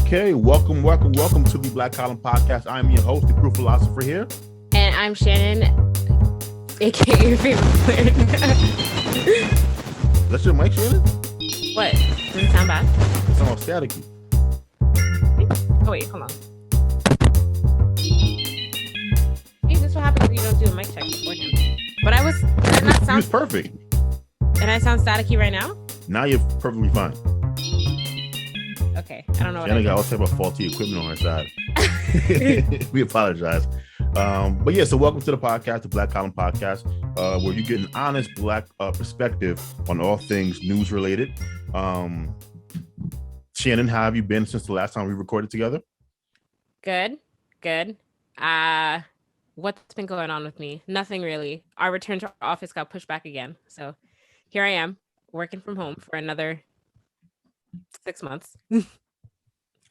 Okay, welcome to the Black Column Podcast. I'm your host, the Crew Philosopher here. And I'm Shannon, aka your favorite player. That's your mic, Shannon? What? Does it sound bad? It sounds staticky. Oh wait, hold on. See, this is what happens when you don't do a mic check beforehand. But did not sound perfect. And I sound staticky right now? Now you're perfectly fine. Okay, I don't know. Shannon got all type of faulty equipment on her side. We apologize. But yeah, so welcome to the podcast, the Black Column Podcast, where you get an honest Black perspective on all things news related. Shannon, how have you been since the last time we recorded together? Good. What's been going on with me? Nothing really. Our return to office got pushed back again. So here I am working from home for another 6 months.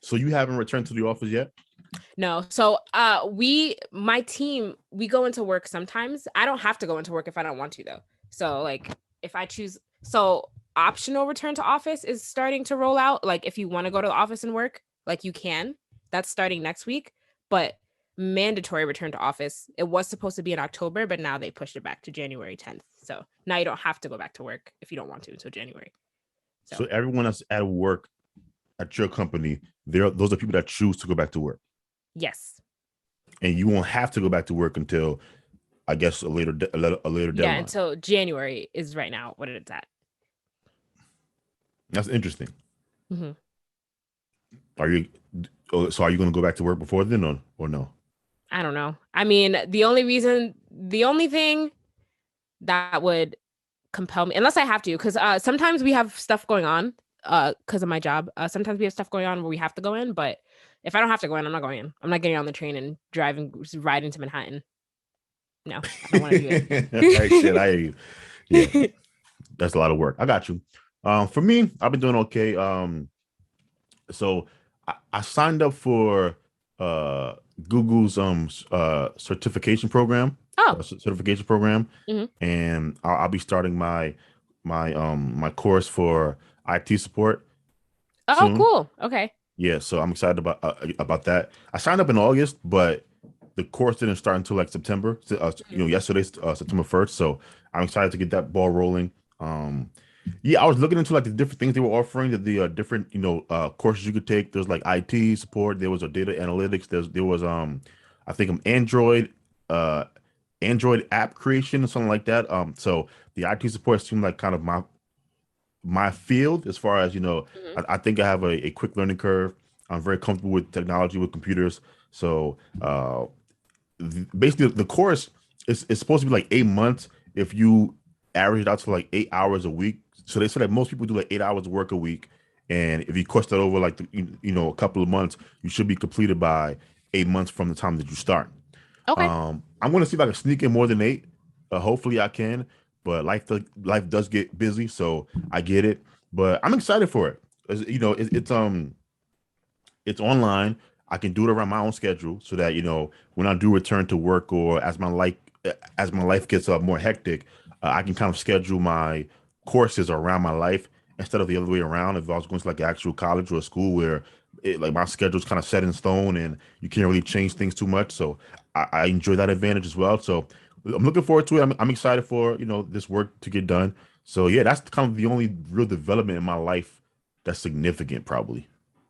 So you haven't returned to the office yet? No. So my team, we go into work sometimes. I don't have to go into work if I don't want to though. So like if I choose, so optional return to office is starting to roll out. Like if you want to go to the office and work, like you can. That's starting next week. But mandatory return to office, it was supposed to be in October, but now they pushed it back to January 10th. So now you don't have to go back to work if you don't want to until January. So everyone that's at work at your company, those are people that choose to go back to work. Yes. And you won't have to go back to work until, I guess, a later deadline. Yeah, until January is right now what it's at. That's interesting. Mm-hmm. Are you going to go back to work before then or no? I don't know. I mean, the only thing that would compel me, unless I have to, because sometimes we have stuff going on because of my job. Sometimes we have stuff going on where we have to go in, but if I don't have to go in, I'm not going in. I'm not getting on the train and riding to Manhattan. No, I don't want to do it. Right, shit, I hear you. Yeah, that's a lot of work. I got you. For me, I've been doing okay. So I signed up for Google's certification program. Certification program, mm-hmm. And I'll be starting my course for IT support. Oh, soon. Cool. Okay. Yeah, so I'm excited about that. I signed up in August, but the course didn't start until like September. Yesterday, September 1st. So I'm excited to get that ball rolling. Yeah, I was looking into like the different things they were offering, the different courses you could take. There's like IT support. There was a data analytics. There was I think Android app creation or something like that. So the IT support seemed like kind of my field as far as, mm-hmm. I think I have a quick learning curve. I'm very comfortable with technology, with computers. So basically the course is supposed to be like 8 months if you average it out to like 8 hours a week. So they said that most people do like 8 hours of work a week. And if you course that over like, a couple of months, you should be completed by 8 months from the time that you start. Okay. I'm going to see if I can sneak in more than 8. Hopefully I can, but life does get busy, so I get it. But I'm excited for it. It's online. I can do it around my own schedule, so that when I do return to work or as my life gets more hectic, I can kind of schedule my courses around my life instead of the other way around. If I was going to like actual college or a school where my schedule's kind of set in stone and you can't really change things too much. So I enjoy that advantage as well. So I'm looking forward to it. I'm excited for, this work to get done. So yeah, that's kind of the only real development in my life that's significant, probably.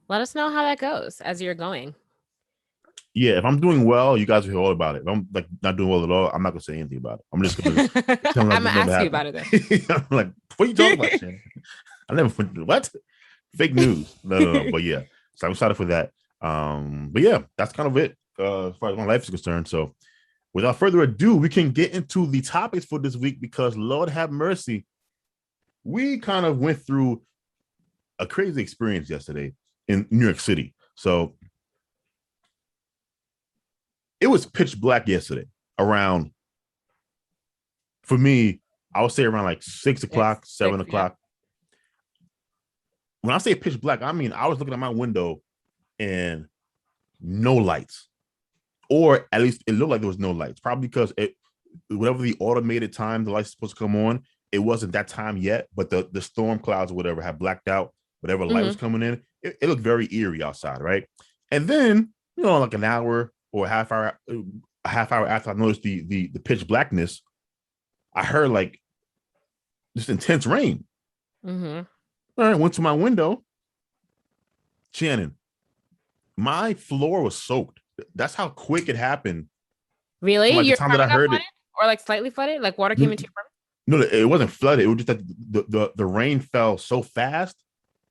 Let us know how that goes as you're going. Yeah, if I'm doing well, you guys will hear all about it. If I'm like not doing well at all, I'm not gonna say anything about it. I'm just gonna I'm gonna ask you about it then. I'm like, what are you talking about, Shannon? I never what? Fake news. No. But yeah. So I'm excited for that. But yeah, that's kind of it as far as my life is concerned. So without further ado, we can get into the topics for this week because Lord have mercy, we kind of went through a crazy experience yesterday in New York City. So it was pitch black yesterday around, for me, I would say around like 6 o'clock, 7 o'clock. When I say pitch black, I mean, I was looking at my window and no lights, or at least it looked like there was no lights, probably because whatever the automated time the lights supposed to come on, it wasn't that time yet, but the storm clouds or whatever had blacked out. whatever light was Mm-hmm. coming in, it looked very eerie outside, right? And then, like an hour or a half hour after I noticed the pitch blackness, I heard like this intense rain. Mm-hmm. All right, went to my window. Shannon, my floor was soaked. That's how quick it happened. From Really? like the Your time that I apartment got heard it. flooded, or like slightly flooded? Like water came into your apartment? No, it wasn't flooded. It was just that the rain fell so fast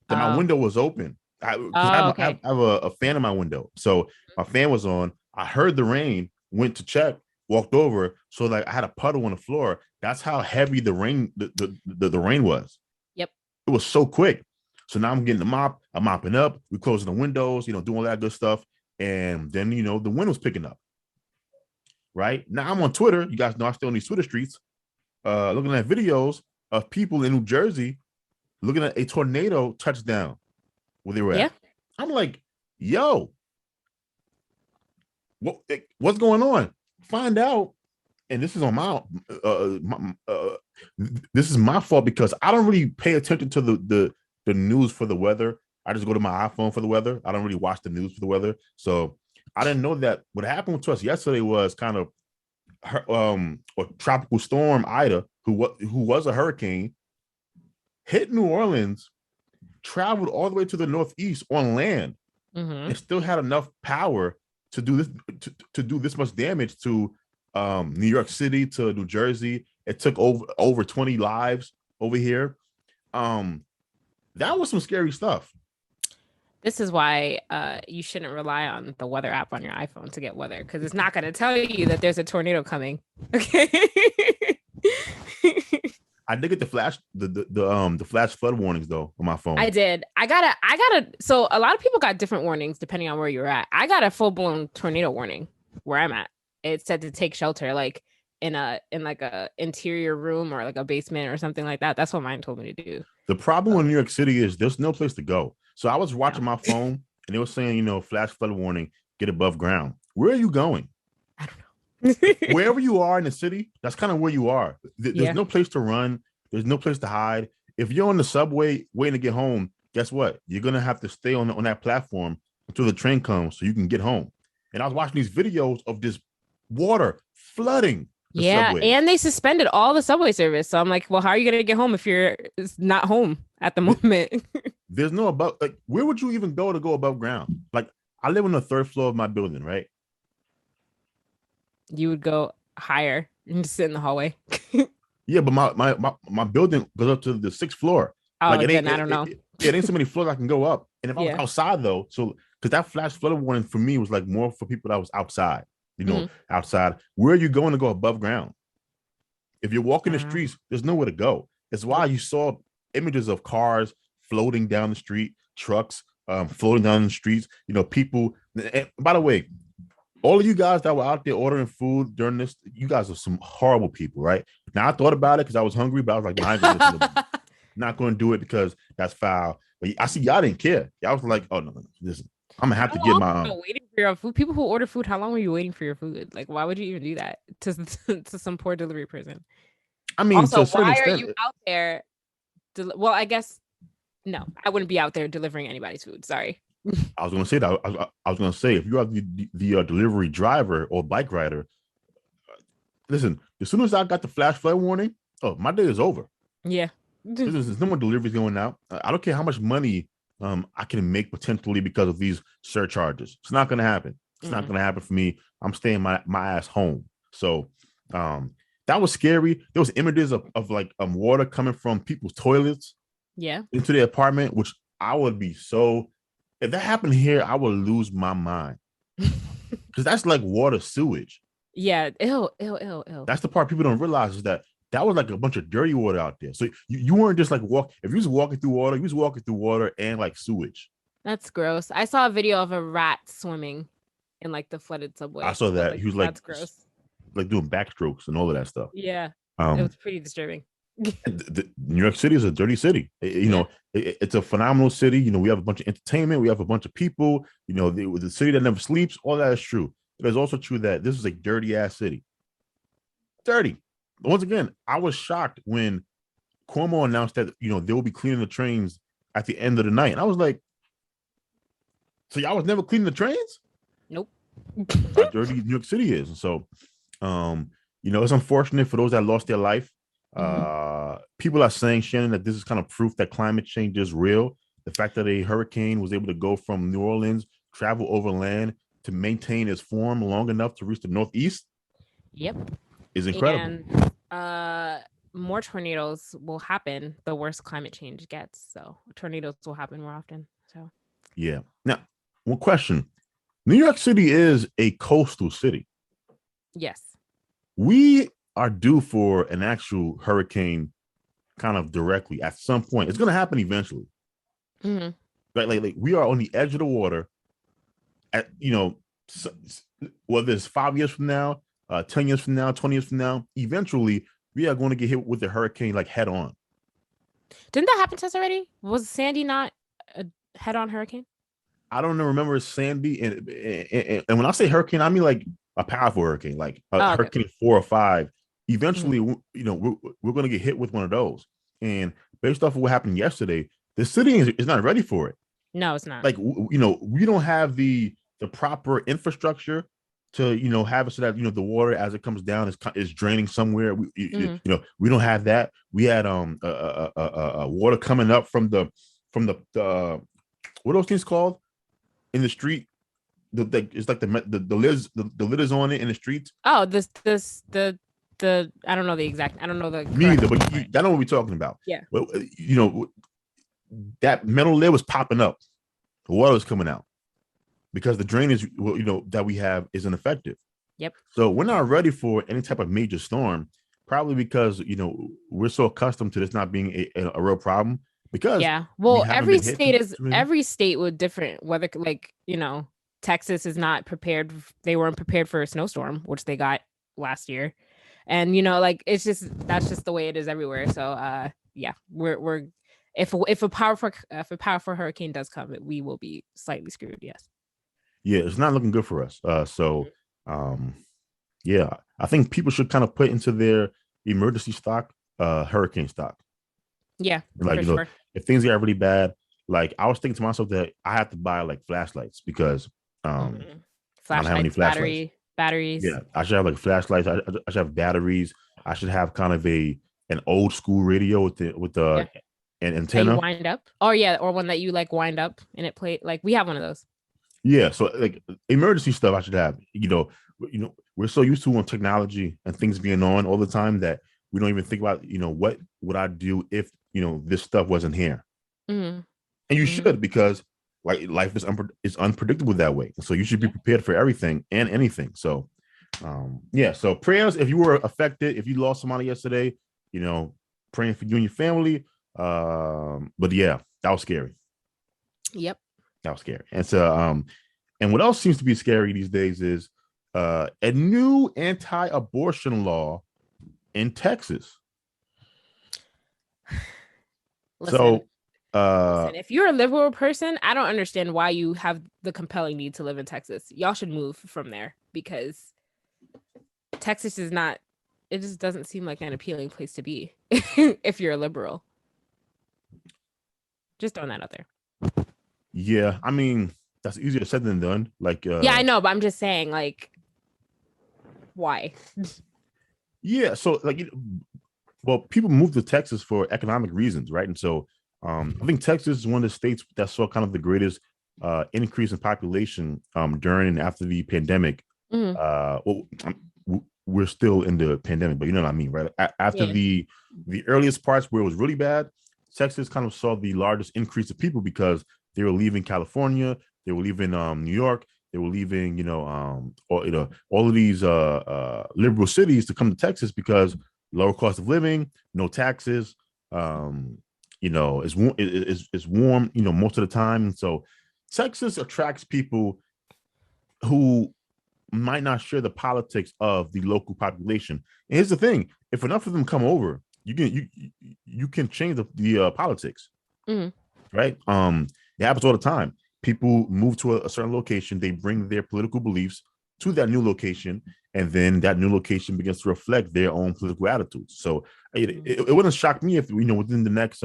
that my Oh. window was open. Because I have, Oh, I have, okay. I have a fan in my window, so my fan was on. I heard the rain, went to check, walked over, so like I had a puddle on the floor. That's how heavy the rain the rain was. Yep. It was so quick. So now I'm getting the mop. I'm mopping up. We're closing the windows. Doing all that good stuff. And then the wind was picking up. Right now I'm on Twitter. You guys know I still on these Twitter streets. Looking at videos of people in New Jersey looking at a tornado touchdown where they were Yeah. at. I'm like, yo, what's going on? Find out, and this is on this is my fault because I don't really pay attention to the news for the weather. I just go to my iPhone for the weather. I don't really watch the news for the weather, so I didn't know that what happened to us yesterday was kind of a tropical storm Ida, who was a hurricane, hit New Orleans, traveled all the way to the northeast on land, Mm-hmm. and still had enough power to do this to do this much damage to New York City, to New Jersey. It took over 20 lives over here. That was some scary stuff. This is why you shouldn't rely on the weather app on your iPhone to get weather, because it's not going to tell you that there's a tornado coming. Okay. I did get the flash flood warnings though on my phone. I did. I gotta. So a lot of people got different warnings depending on where you're at. I got a full blown tornado warning where I'm at. It said to take shelter, like in like a interior room or like a basement or something like that. That's what mine told me to do. The problem in New York City is there's no place to go. So I was watching No. my phone and it was saying, flash flood warning, get above ground. Where are you going? I don't know. Wherever you are in the city, that's kind of where you are. There's Yeah. no place to run. There's no place to hide. If you're on the subway waiting to get home, guess what? You're gonna have to stay on that platform until the train comes so you can get home. And I was watching these videos of this water flooding the Yeah, subways. and they suspended all the subway service. So I'm like, well, how are you gonna get home if you're not home at the moment? There's no above. Like, where would you even go to go above ground? Like, I live on the third floor of my building, right? You would go higher and just sit in the hallway. Yeah, but my building goes up to the sixth floor. Oh, Like, then I don't know. It ain't so many floors I can go up. And if I was Yeah. outside though, so because that flash flood warning for me was like more for people that was outside, outside. Where are you going to go above ground? If you're walking the streets, there's nowhere to go. It's why you saw images of cars floating down the street, trucks floating down the streets, people. And by the way, all of you guys that were out there ordering food during this, you guys are some horrible people, right? Now I thought about it because I was hungry, but I was like, not going to do it because that's foul. But I see y'all didn't care. Y'all was like, oh no, listen, I'm gonna have to get my waiting for your food. People who order food, how long were you waiting for your food? Like, why would you even do that to some poor delivery person? I mean, also, to a certain why extent, are you out there? Well, I guess no, I wouldn't be out there delivering anybody's food. Sorry. I was going to say that. I was going to say, if you are the delivery driver or bike rider, listen, as soon as I got the flash flood warning, oh, my day is over. Yeah. There's no more deliveries going out. I don't care how much money I can make potentially because of these surcharges. It's not going to happen. It's not going to happen for me. I'm staying my ass home. So that was scary. There was images of like water coming from people's toilets into their apartment, which I would be so... If that happened here, I would lose my mind. Because that's like water sewage. Yeah. Ew. That's the part people don't realize is that was like a bunch of dirty water out there. So you weren't just like if you was walking through water, you was walking through water and like sewage. That's gross. I saw a video of a rat swimming in like the flooded subway. I saw that. He was like, that's gross. Like doing backstrokes and all of that stuff. Yeah. It was pretty disturbing. New York City is a dirty city. It's a phenomenal city. We have a bunch of entertainment. We have a bunch of people. The city that never sleeps. All that is true. But it's also true that this is a dirty ass city. Dirty. Once again, I was shocked when Cuomo announced that they will be cleaning the trains at the end of the night. And I was like, so y'all was never cleaning the trains? Nope. How dirty New York City is. And so, it's unfortunate for those that lost their life. People are saying, Shannon, that this is kind of proof that climate change is real. The fact that a hurricane was able to go from New Orleans, travel overland to maintain its form long enough to reach the Northeast. Yep. Is incredible. And more tornadoes will happen the worse climate change gets. So tornadoes will happen more often. So yeah. Now, one question. New York City is a coastal city. Yes. We are due for an actual hurricane kind of directly at some point. It's going to happen eventually. Mm-hmm. Like we are on the edge of the water at, whether it's 5 years from now, 10 years from now, 20 years from now, eventually we are going to get hit with the hurricane like head on. Didn't that happen to us already? Was Sandy not a head on hurricane? I don't remember Sandy. And when I say hurricane, I mean like a powerful hurricane, like a hurricane 4 or 5. Eventually, we're going to get hit with one of those. And based off of what happened yesterday, the city is not ready for it. No, it's not. Like, we don't have the proper infrastructure to, have it so that, the water as it comes down is draining somewhere. We don't have that. We had water coming up from the what are those things called in the street? It's like the lid is on it in the streets. Oh, the I don't know the exact. I don't know the. Me neither, but I know what we're talking about. Yeah. Well, that metal lid was popping up. The water was coming out because the drainage, that we have is ineffective. Yep. So we're not ready for any type of major storm, probably because we're so accustomed to this not being a real problem. Because well, every state with different weather. Like Texas is not prepared. They weren't prepared for a snowstorm, which they got last year. And it's just that's just the way it is everywhere. So we're if a powerful hurricane does come, we will be slightly screwed. Yes. Yeah, it's not looking good for us. I think people should kind of put into their emergency stock, hurricane stock. Yeah, like sure. If things get really bad, like I was thinking to myself that I have to buy like flashlights because I don't have any flashlights. Batteries. Yeah, I should have like flashlights. I should have batteries. I should have kind of an old school radio with an antenna. You wind up. Oh yeah, or one that you like wind up and it play. Like we have one of those. Yeah, so like emergency stuff I should have. We're so used to technology and things being on all the time that we don't even think about what would I do if this stuff wasn't here. And you should, because like life is unpredictable that way. So you should be prepared for everything and anything. So, so prayers if you were affected, if you lost somebody yesterday, praying for you and your family. But yeah, that was scary. Yep. That was scary. And so, and what else seems to be scary these days is a new anti-abortion law in Texas. Listen, if you're a liberal person, I don't understand why you have the compelling need to live in Texas. Y'all should move from there because Texas is not, it just doesn't seem like an appealing place to be if you're a liberal. Just throwing that out there. Yeah, I mean, that's easier said than done. Like, yeah, I know, but I'm just saying, like, why? Yeah, so like, well, people move to Texas for economic reasons, right? And so, I think Texas is one of the states that saw kind of the greatest increase in population during and after the pandemic. Well, we're still in the pandemic, but you know what I mean, right? After the earliest parts where it was really bad, Texas kind of saw the largest increase of people because they were leaving California, they were leaving New York, they were leaving, all of these liberal cities to come to Texas because lower cost of living, no taxes, it's warm, most of the time. And so Texas attracts people who might not share the politics of the local population. And here's the thing: if enough of them come over, you can change the politics, right? It happens all the time. People move to a certain location, they bring their political beliefs to that new location, and then that new location begins to reflect their own political attitudes. So it wouldn't shock me if within the next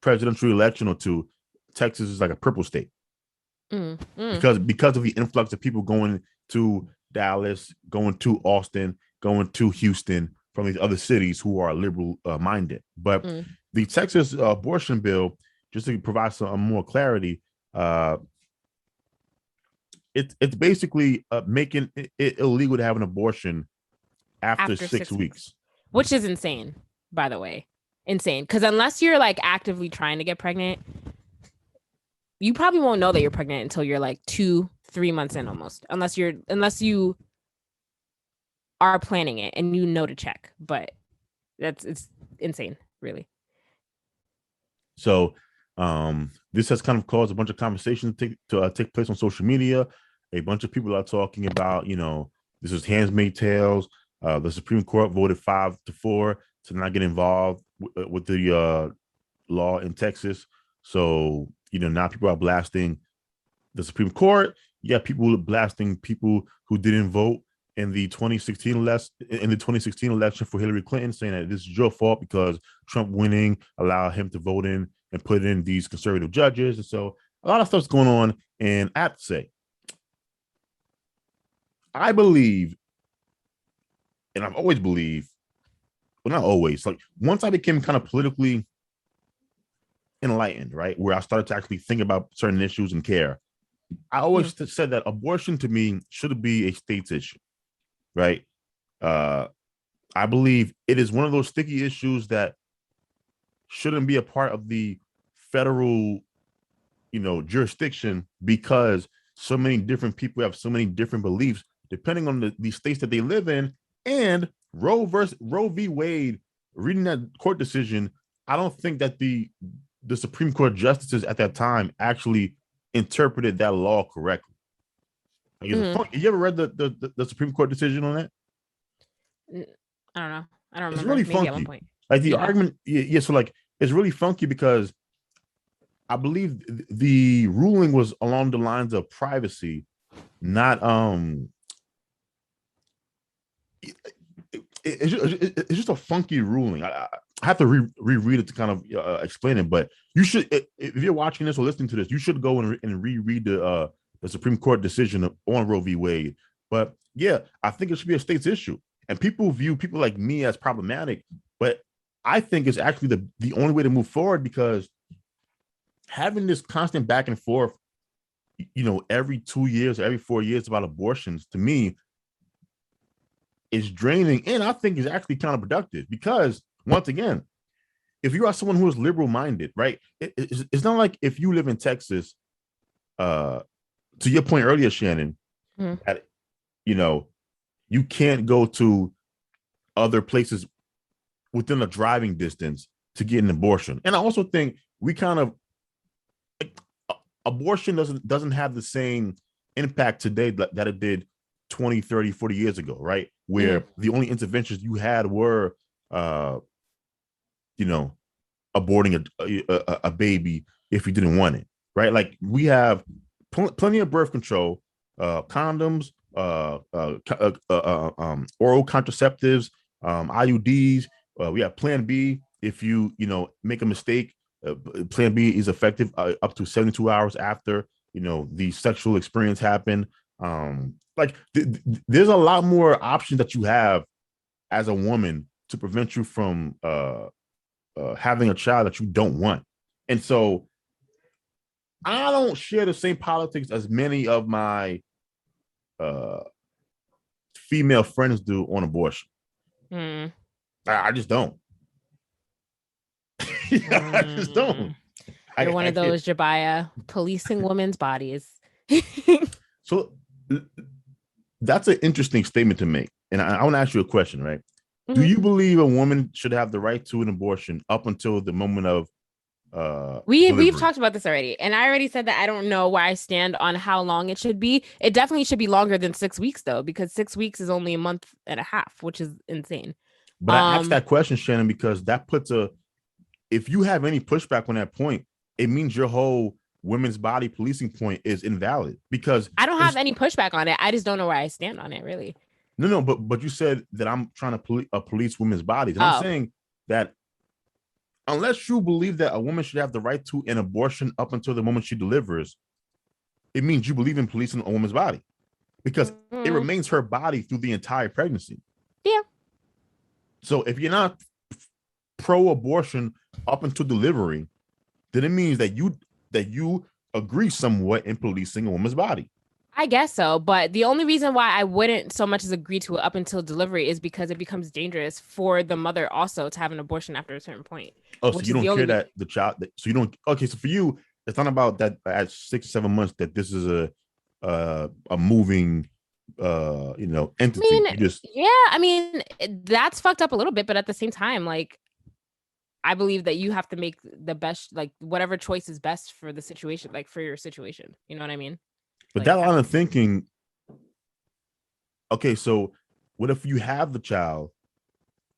presidential election or two, Texas is like a purple state because of the influx of people going to Dallas, going to Austin, going to Houston from these other cities who are liberal minded. But the Texas abortion bill, just to provide some more clarity, it's basically making it illegal to have an abortion after 6 weeks, which is insane, by the way. Insane, because unless you're like actively trying to get pregnant, you probably won't know that you're pregnant until you're like 2-3 months in, almost, unless you are planning it and you know to check. But it's insane, really. So this has kind of caused a bunch of conversations to take place on social media. A bunch of people are talking about, this is Handmaid's Tales. The Supreme Court voted 5-4 to not get involved with the law in Texas. So, now people are blasting the Supreme Court. Yeah, people blasting people who didn't vote in the 2016 election for Hillary Clinton, saying that this is your fault because Trump winning allowed him to vote in and put in these conservative judges. And so a lot of stuff's going on. And I have to say, I believe, and I've always believed, well, not always, like once I became kind of politically enlightened, right, where I started to actually think about certain issues and care, I always said that abortion to me should be a state's issue, right? I believe it is one of those sticky issues that shouldn't be a part of the federal, jurisdiction, because so many different people have so many different beliefs depending on the states that they live in. And Roe v. Wade, reading that court decision, I don't think that the Supreme Court justices at that time actually interpreted that law correctly. Like, you ever read the Supreme Court decision on that? I don't know. I don't remember. It's really Maybe funky. At one point. Like the argument, so like it's really funky because I believe the ruling was along the lines of privacy, not it's just a funky ruling. I have to reread it to kind of explain it, but you should, if you're watching this or listening to this, you should go and reread the Supreme Court decision on Roe v. Wade. But yeah, I think it should be a state's issue, and people view people like me as problematic, but I think it's actually the only way to move forward, because having this constant back and forth, every 2 years, every 4 years about abortions, to me, is draining, and I think is actually counterproductive, because once again, if you are someone who is liberal minded, right, it's not like if you live in Texas, to your point earlier, Shannon, that you can't go to other places within a driving distance to get an abortion. And I also think we kind of, abortion doesn't have the same impact today that it did 20, 30, 40 years ago, right? Where the only interventions you had were, aborting a baby if you didn't want it, right? Like we have plenty of birth control, condoms, oral contraceptives, IUDs. We have Plan B. If you make a mistake, Plan B is effective up to 72 hours after the sexual experience happened. There's a lot more options that you have as a woman to prevent you from having a child that you don't want. And so I don't share the same politics as many of my female friends do on abortion. I just don't. I just don't. You're one of those, Jabaya, policing women's bodies. So that's an interesting statement to make. And I want to ask you a question, right? Do you believe a woman should have the right to an abortion up until the moment of we've talked about this already, and I already said that I don't know where I stand on how long it should be. It definitely should be longer than 6 weeks, though, because 6 weeks is only a month and a half, which is insane. But I asked that question, Shannon, because that puts if you have any pushback on that point, it means your whole women's body policing point is invalid, because I don't have any pushback on it. I just don't know where I stand on it, really. No, but you said that I'm trying to police women's bodies. And I'm saying that unless you believe that a woman should have the right to an abortion up until the moment she delivers, it means you believe in policing a woman's body because it Mm, remains her body through the entire pregnancy. yeah, So if you're not pro-abortion up until delivery, then it means that you agree somewhat in policing a woman's body. I guess so. But the only reason why I wouldn't so much as agree to it up until delivery is because it becomes dangerous for the mother also to have an abortion after a certain point, Oh, so which you is don't the only care reason. that the child? So you don't? Okay, so for you, it's not about that at 6 or 7 months that this is a moving I entity. mean, You just yeah, I mean, that's fucked up a little bit, but at the same time, like, I believe that you have to make the best, like, whatever choice is best for the situation, like, for your situation. You know what I mean? but Like, that line of thinking. Okay, so what if you have the child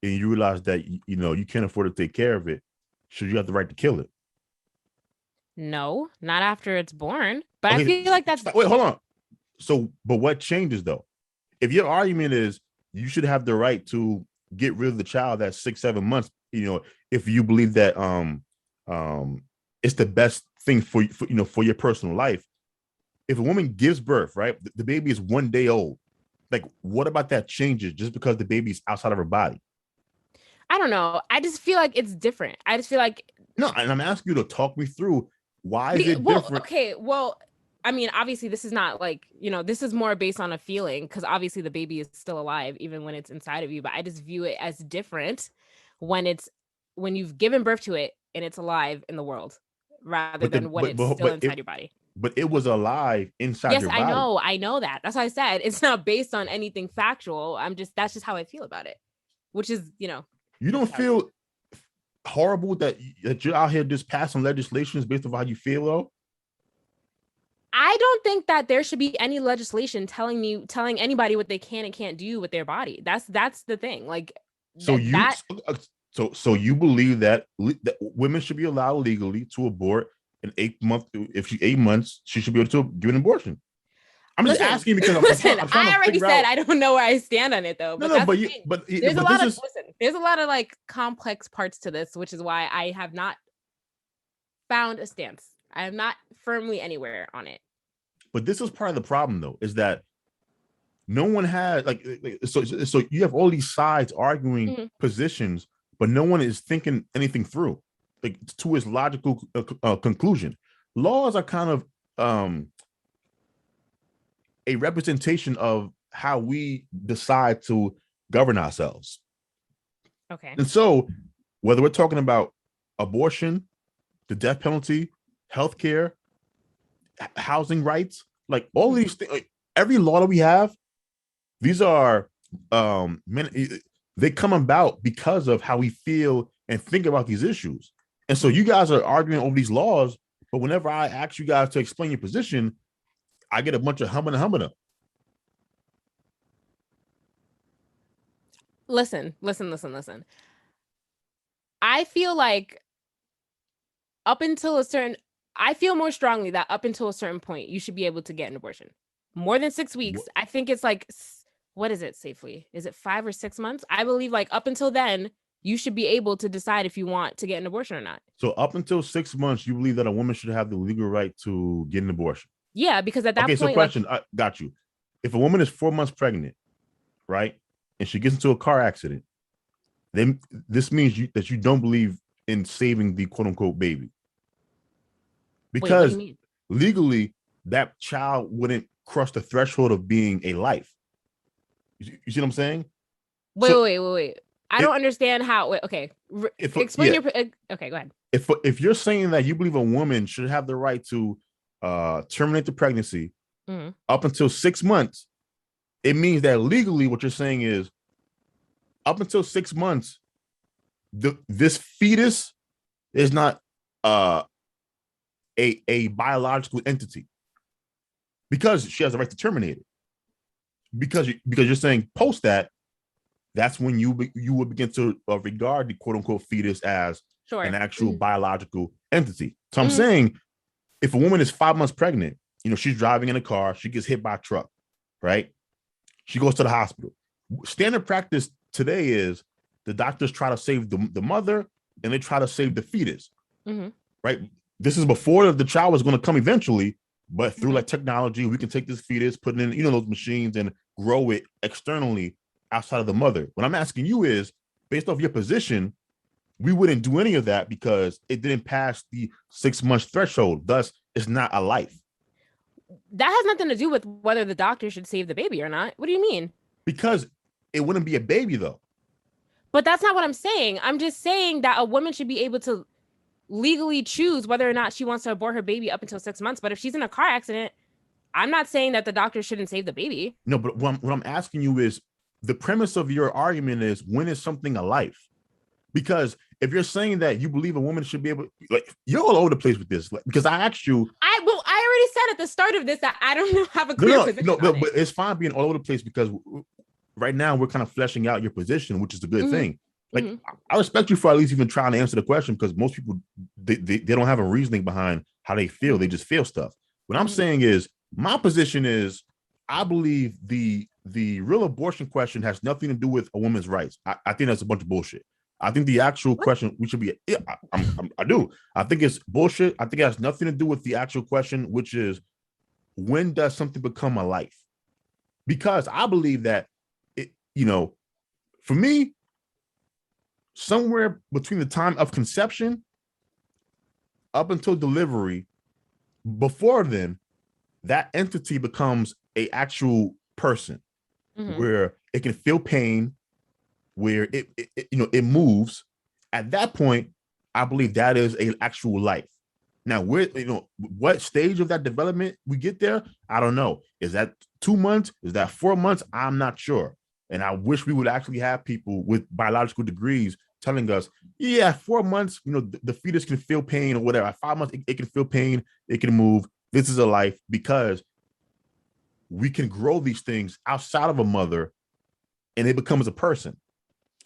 and you realize that you can't afford to take care of it? Should you have the right to kill it? no, not after it's born. But I Okay, feel like that's, wait, hold on. So, but what changes though? If your argument is you should have the right to get rid of the child at 6 7 months, if you believe that um it's the best thing for your personal life. If a woman gives birth, right, the baby is 1 day old. Like, what about that changes just because the baby's outside of her body? I don't know. I just feel like it's different. I just feel like, No, and I'm asking you to talk me through why is it well, different? okay, well, I mean, obviously, this is not like, this is more based on a feeling because obviously the baby is still alive even when it's inside of you. But I just view it as different when when you've given birth to it and it's alive in the world rather But the than when it's still inside your body. but it was alive inside Yes, your body. I know that. That's why I said it's not based on anything factual. That's just how I feel about it, which is, You this don't is how I feel. feel horrible that you're out here just passing legislations based on how you feel though? I don't think that there should be any legislation telling anybody what they can and can't do with their body. That's the thing. Like So you that so you believe that women should be allowed legally to abort in 8 month if she 8 months she should be able to give an abortion. I'm just listen, asking because listen, I'm trying I to already figure said out. I don't know where I stand on it though, No, but no, that's but the you thing. but this is There's a lot of like complex parts to this, which is why I have not found a stance. I am not firmly anywhere on it. but this is part of the problem though, is that no one has so you have all these sides arguing Mhm. positions, but no one is thinking anything through, like to its logical conclusion. Laws are kind of a representation of how we decide to govern ourselves. Okay. And so, whether we're talking about abortion, the death penalty, healthcare, housing rights, like all Mhm. these things, like every law that we have, these are they come about because of how we feel and think about these issues. And so you guys are arguing over these laws, but whenever I ask you guys to explain your position, I get a bunch of humming. Listen. I feel like up until a certain I feel more strongly that up until a certain point you should be able to get an abortion. More than 6 weeks. I think it's like what is it safely? Is it 5 or 6 months? I believe like up until then, you should be able to decide if you want to get an abortion or not. So up until 6 months, you believe that a woman should have the legal right to get an abortion. Yeah, because at that Okay, so point, like question, I got you. If a woman is 4 months pregnant, right, and she gets into a car accident, then this means that you don't believe in saving the quote unquote baby, wait, what do you because mean? legally that child wouldn't cross the threshold of being a life. You see what I'm saying? So Wait. I it, don't understand how. Wait, okay, if explain yeah, your. Okay, go ahead. if you're saying that you believe a woman should have the right to terminate the pregnancy Mhm. up until 6 months, it means that legally what you're saying is up until 6 months, this fetus is not uh, a biological entity because she has the right to terminate it. Because you're saying post that's when you would begin to regard the quote unquote fetus as an Sure. actual Mhm. biological entity. So I'm Mhm. saying if a woman is 5 months pregnant, she's driving in a car, she gets hit by a truck, right? She goes to the hospital. Standard practice today is the doctors try to save the mother, and they try to save the fetus, Mm-hmm. right? This is before the child was going to come eventually, but through Mm-hmm. like technology, we can take this fetus, put it in, those machines and grow it externally outside of the mother. What I'm asking you is, based off your position, we wouldn't do any of that because it didn't pass the 6 month threshold. Thus, it's not a life. That has nothing to do with whether the doctor should save the baby or not. What do you mean? Because it wouldn't be a baby though. But that's not what I'm saying. I'm just saying that a woman should be able to legally choose whether or not she wants to abort her baby up until 6 months. But if she's in a car accident, I'm not saying that the doctor shouldn't save the baby. No, but what I'm asking you is, the premise of your argument is, when is something a life? Because if you're saying that you believe a woman should be able, like, you're all over the place with this. Like, because I asked you, I already said at the start of this that I don't have a clear position. No, but it's fine being all over the place because right now we're kind of fleshing out your position, which is a good thing. Like, I respect you for at least even trying to answer the question, because most people they don't have a reasoning behind how they feel. They just feel stuff. What I'm saying is, my position is, I believe the real abortion question has nothing to do with a woman's rights. I think that's a bunch of bullshit. I think the actual question we should be, I do. I think it's bullshit. I think it has nothing to do with the actual question, which is, when does something become a life? Because I believe that for me, somewhere between the time of conception up until delivery, before then, that entity becomes a actual person, where it can feel pain, where it moves. At that point, I believe that is an actual life. Now, what stage of that development we get there, I don't know. Is that 2 months? Is that 4 months? I'm not sure. And I wish we would actually have people with biological degrees telling us, yeah, 4 months, the fetus can feel pain or whatever. At 5 months, it can feel pain, it can move. This is a life, because we can grow these things outside of a mother and it becomes a person.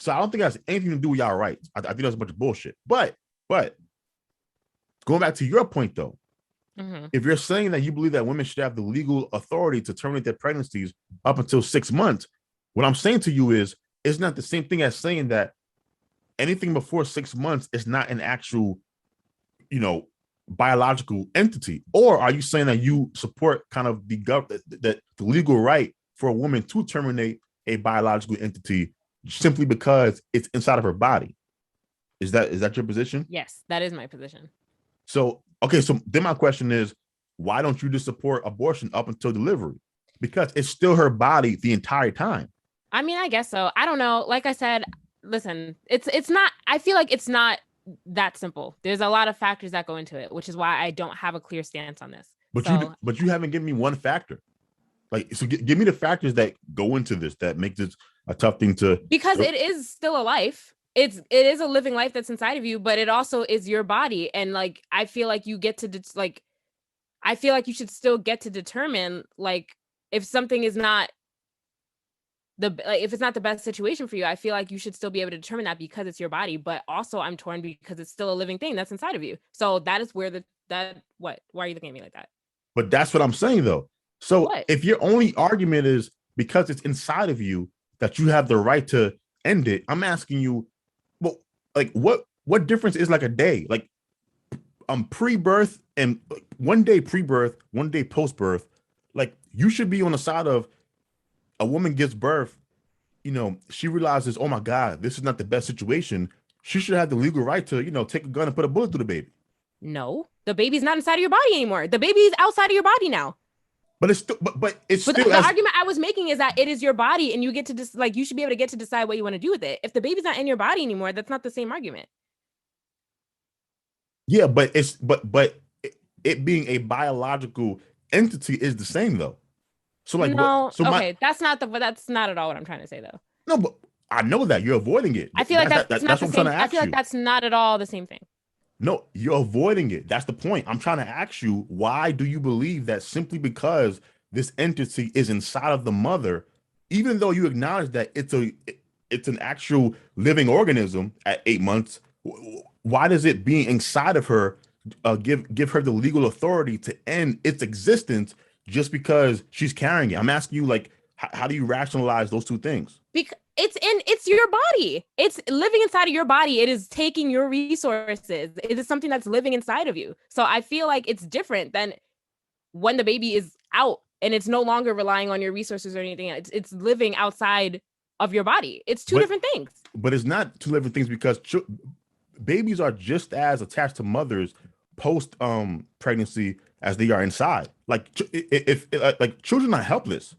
So I don't think that's anything to do with y'all rights. I think that's a bunch of bullshit. But going back to your point though, if you're saying that you believe that women should have the legal authority to terminate their pregnancies up until 6 months, what I'm saying to you is, it's not the same thing as saying that anything before 6 months is not an actual, biological entity. Or are you saying that you support kind of the legal right for a woman to terminate a biological entity simply because it's inside of her body? Is that your position? Yes, that is my position. So, okay, so then my question is, why don't you just support abortion up until delivery? Because it's still her body the entire time. I mean, I guess so. I don't know. Like I said, listen, it's not, I feel like it's not that simple. There's a lot of factors that go into it, which is why I don't have a clear stance on this. But you haven't given me one factor. Like, so give me the factors that go into this that make this a tough thing to. Because it is still a life. It is a living life that's inside of you, but it also is your body. And like, I feel like you get to I feel like you should still get to determine, like, if something is not if it's not the best situation for you, I feel like you should still be able to determine that, because it's your body. But also I'm torn because it's still a living thing that's inside of you. So that is where why are you looking at me like that? But that's what I'm saying though. So what? If your only argument is because it's inside of you that you have the right to end it, I'm asking you, well, like, what difference is like a day? Like, pre-birth and 1 day pre-birth, 1 day post-birth. Like, you should be on the side of, a woman gives birth, she realizes, oh my God, this is not the best situation. She should have the legal right to, take a gun and put a bullet through the baby. No, the baby's not inside of your body anymore. The baby's outside of your body now. But it's still, but it's but still. The argument I was making is that it is your body, and you get to you should be able to get to decide what you want to do with it. If the baby's not in your body anymore, that's not the same argument. Yeah, but it being a biological entity is the same though. So like, no, that's not at all what I'm trying to say though. No, but I know that you're avoiding it. I feel like that's not the same. I feel like that's not at all the same thing. No, you're avoiding it. That's the point. I'm trying to ask you, why do you believe that simply because this entity is inside of the mother, even though you acknowledge that it's an actual living organism at 8 months, why does it being inside of her give her the legal authority to end its existence just because she's carrying it? I'm asking you, like, how do you rationalize those two things? it's your body. It's living inside of your body. It is taking your resources. It is something that's living inside of you. So I feel like it's different than when the baby is out and it's no longer relying on your resources or anything. It's living outside of your body. It's two different things. But it's not two different things because babies are just as attached to mothers post pregnancy as they are inside. Like if like children are helpless.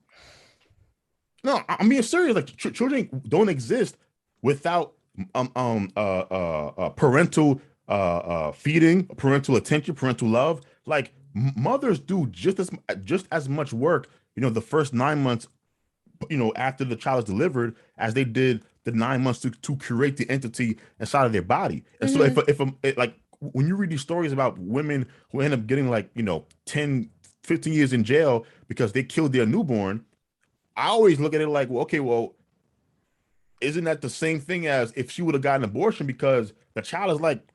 No, I'm being serious. Like children don't exist without parental feeding, parental attention, parental love. Like mothers do just as much work, the first 9 months, after the child is delivered, as they did the 9 months to create the entity inside of their body. And so like when you read these stories about women who end up getting like 10, 15 years in jail because they killed their newborn, I always look at it like, well, okay, well, isn't that the same thing as if she would have gotten an abortion because the child is like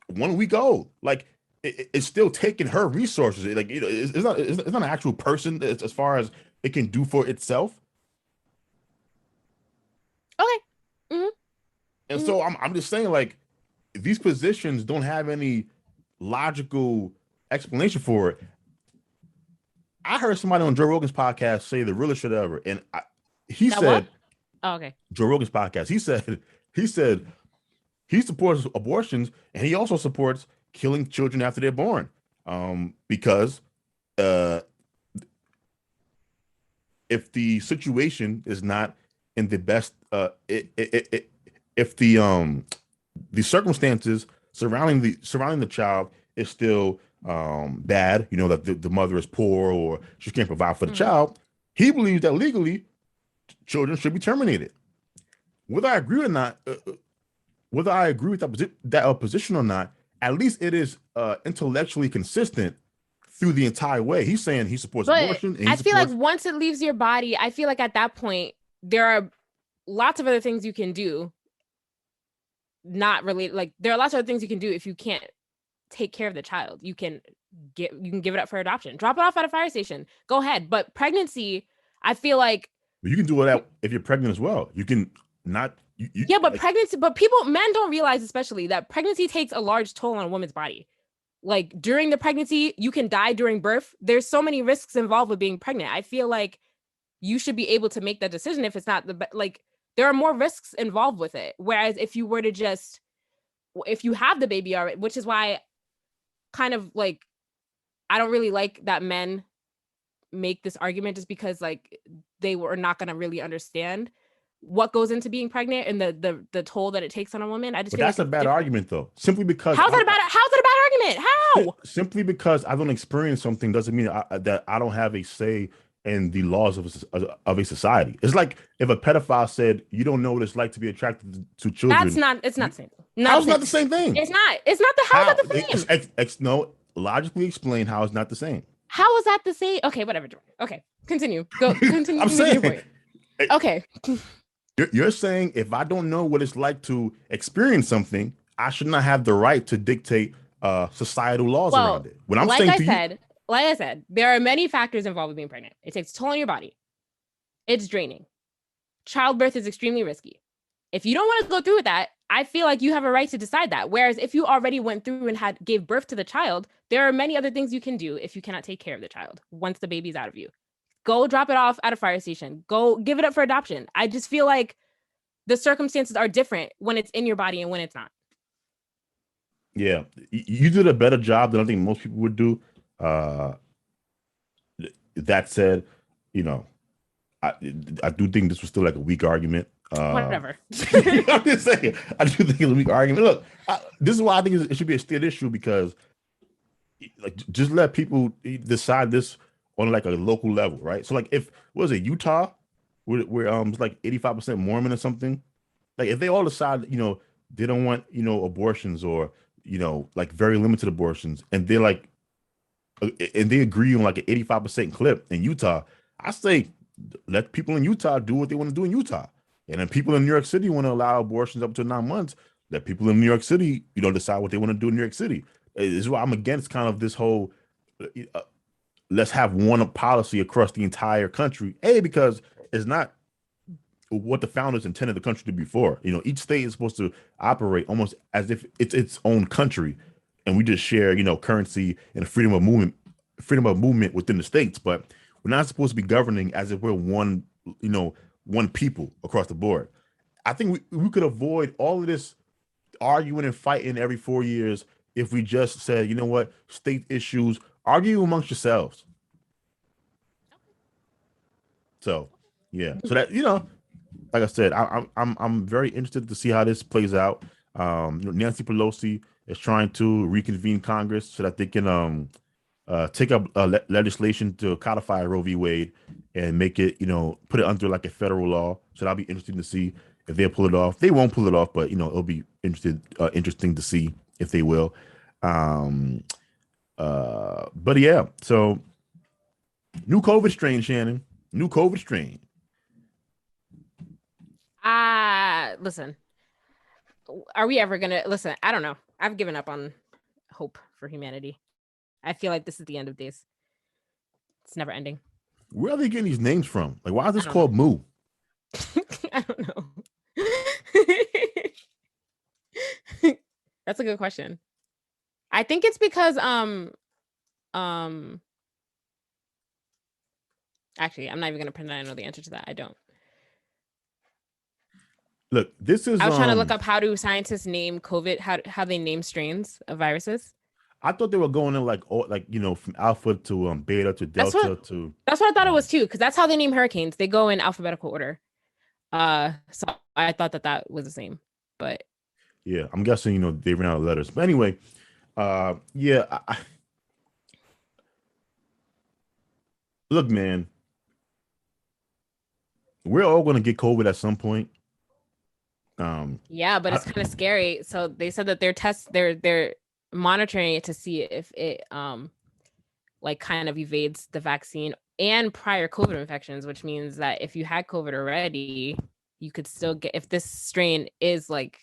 1 week old? Like it's still taking her resources. Like it's not an actual person as far as it can do for itself. Okay. Mm-hmm. And so I'm just saying, like, these positions don't have any logical explanation for it. I heard somebody on Joe Rogan's podcast say the realest shit ever, and he said, what? Oh, okay. Joe Rogan's podcast. He said he supports abortions, and he also supports killing children after they're born, because if the situation is not in the best, if the circumstances surrounding the child is still bad, that the mother is poor or she can't provide for the child, he believes that legally children should be terminated. Whether I agree or not, whether I agree with that position or not, at least it is intellectually consistent through the entire way. He's saying he supports abortion. And I feel like once it leaves your body, I feel like at that point there are lots of other things you can do. Not related, like there are lots of other things you can do if you can't take care of the child. You can give it up for adoption, drop it off at a fire station, go ahead. But pregnancy, I feel like you can do that if you're pregnant as well. You can not. But pregnancy, men don't realize, especially, that pregnancy takes a large toll on a woman's body. Like during the pregnancy, you can die during birth. There's so many risks involved with being pregnant. I feel like you should be able to make that decision if it's not there are more risks involved with it. Whereas if you were to if you have the baby already, which is why kind of like, I don't really like that men make this argument, just because like they were not going to really understand what goes into being pregnant and the toll that it takes on a woman. I just feel that's a bad argument though. Simply because how's that a bad argument? How? Simply because I don't experience something doesn't mean that I don't have a say in the laws of a society. It's like if a pedophile said, you don't know what it's like to be attracted to children. It's not the same thing. How's not the same thing? It's not the same. No, logically explain how it's not the same. How is that the same? Okay, whatever. Okay, continue. Continue. I'm saying, okay. You're saying if I don't know what it's like to experience something, I should not have the right to dictate societal laws around it. When I'm saying like I said, there are many factors involved with being pregnant. It takes a toll on your body. It's draining. Childbirth is extremely risky. If you don't want to go through with that, I feel like you have a right to decide that. Whereas if you already went through and gave birth to the child, there are many other things you can do if you cannot take care of the child once the baby's out of you. Go drop it off at a fire station. Go give it up for adoption. I just feel like the circumstances are different when it's in your body and when it's not. Yeah, you did a better job than I think most people would do. That said, I do think this was still like a weak argument. Whatever. I'm just saying, I do think it's a weak argument. Look, this is why I think it should be a state issue, because like just let people decide this on like a local level, right? So like if Utah, where it's like 85% Mormon or something, like if they all decide they don't want abortions or like very limited abortions, and they're like and they agree on like an 85% clip in Utah, I say let people in Utah do what they want to do in Utah. And then people in New York City want to allow abortions up to 9 months, let people in New York City, decide what they want to do in New York City. This is why I'm against kind of this whole let's have one policy across the entire country. Because it's not what the founders intended the country to be for. You know, each state is supposed to operate almost as if it's its own country, and we just share, you know, currency and freedom of movement within the states. But we're not supposed to be governing as if we're one, you know, one people across the board. I think we could avoid all of this arguing and fighting every 4 years if we just said, you know what, state issues, argue amongst yourselves. So yeah, so that, you know, like I said, I'm very interested to see how this plays out. You know, Nancy Pelosi is trying to reconvene Congress so that they can take up legislation to codify Roe v. Wade and make it, you know, put it under like a federal law. So that'll be interesting to see if they'll pull it off. They won't pull it off, but you know, it'll be interesting to see if they will. But yeah, so new COVID strain, Shannon. New COVID strain. Listen. Are we ever gonna listen? I don't know. I've given up on hope for humanity. I feel like this is the end of days. It's never ending. Where are they getting these names from? Like, why is this called Moo? I don't know. That's a good question. I think it's because actually, I'm not even gonna pretend I know the answer to that. I don't. Look, this is. I was trying to look up how do scientists name COVID? How they name strains of viruses? I thought they were going in like you know, from alpha to beta to delta to. That's what I thought it was too, because that's how they name hurricanes. They go in alphabetical order. So I thought that was the same, but yeah, I'm guessing, you know, they ran out of letters. But anyway, yeah. Look, man, we're all going to get COVID at some point. Yeah, but it's kind of scary. So they said that they're monitoring it to see if it like kind of evades the vaccine and prior COVID infections, which means that if you had COVID already, you could still get, if this strain is like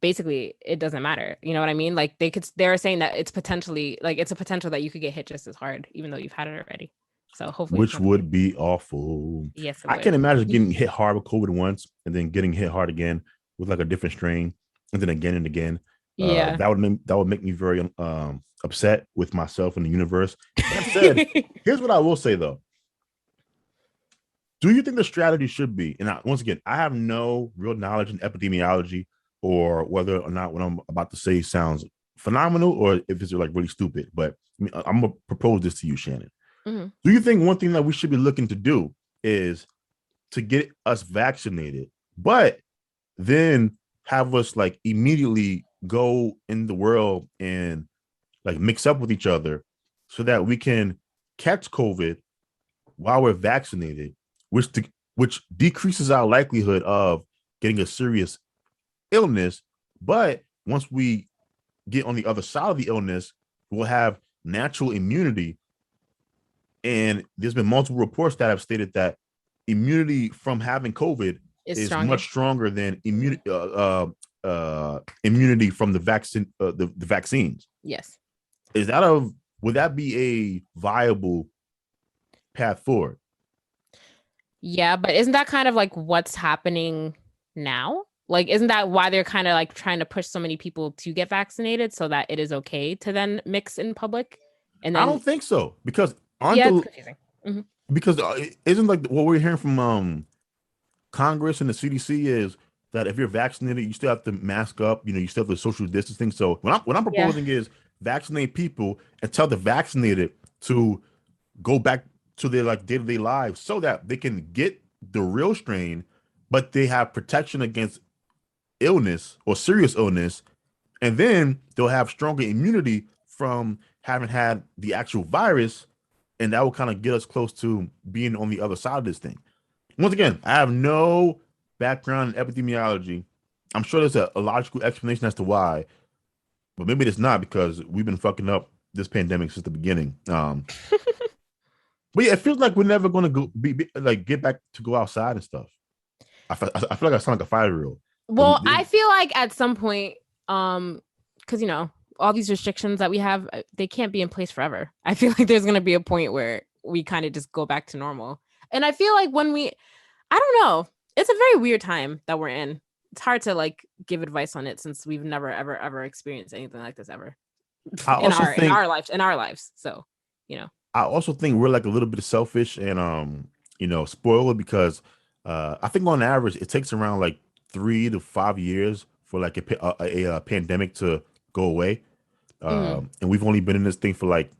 basically it doesn't matter. You know what I mean? Like they're saying that it's potentially like it's a potential that you could get hit just as hard, even though you've had it already. So hopefully, which would be awful. Yes, I can imagine getting hit hard with COVID once and then getting hit hard again with like a different strain, and then again and again. Yeah, that would make me very upset with myself and the universe. That said, here's what I will say though. Do you think the strategy should be? And once again, I have no real knowledge in epidemiology or whether or not what I'm about to say sounds phenomenal or if it's like really stupid. But I mean, I'm gonna propose this to you, Shannon. Mm-hmm. Do you think one thing that we should be looking to do is to get us vaccinated, but then have us like immediately go in the world and like mix up with each other so that we can catch COVID while we're vaccinated, which decreases our likelihood of getting a serious illness. But once we get on the other side of the illness, we'll have natural immunity. And there's been multiple reports that have stated that immunity from having COVID is much stronger than immunity from the vaccine, the vaccines. Yes. Would that be a viable path forward? Yeah, but isn't that kind of like what's happening now? Like, isn't that why they're kind of like trying to push so many people to get vaccinated so that it is okay to then mix in public? And then I don't think so, because it's confusing. Mm-hmm. Because isn't like what we're hearing from Congress and the CDC is that if you're vaccinated, you still have to mask up. You know, you still have the social distancing. So what I'm proposing is vaccinate people and tell the vaccinated to go back to their like day-to-day lives so that they can get the real strain, but they have protection against illness or serious illness, and then they'll have stronger immunity from having had the actual virus, and that will kind of get us close to being on the other side of this thing. Once again, I have no background in epidemiology. I'm sure there's a logical explanation as to why, but maybe it's not because we've been fucking up this pandemic since the beginning. But yeah, it feels like we're never going to get back to go outside and stuff. I feel like I sound like a 5-year-old. Well, I feel like at some point, because you know all these restrictions that we have, they can't be in place forever. I feel like there's going to be a point where we kind of just go back to normal. And I feel like I don't know, it's a very weird time that we're in. It's hard to like give advice on it since we've never ever experienced anything like this ever I also think in our lives. So, you know. I also think we're like a little bit selfish and spoiled because I think on average it takes around like 3 to 5 years for like a pandemic to go away. And we've only been in this thing for like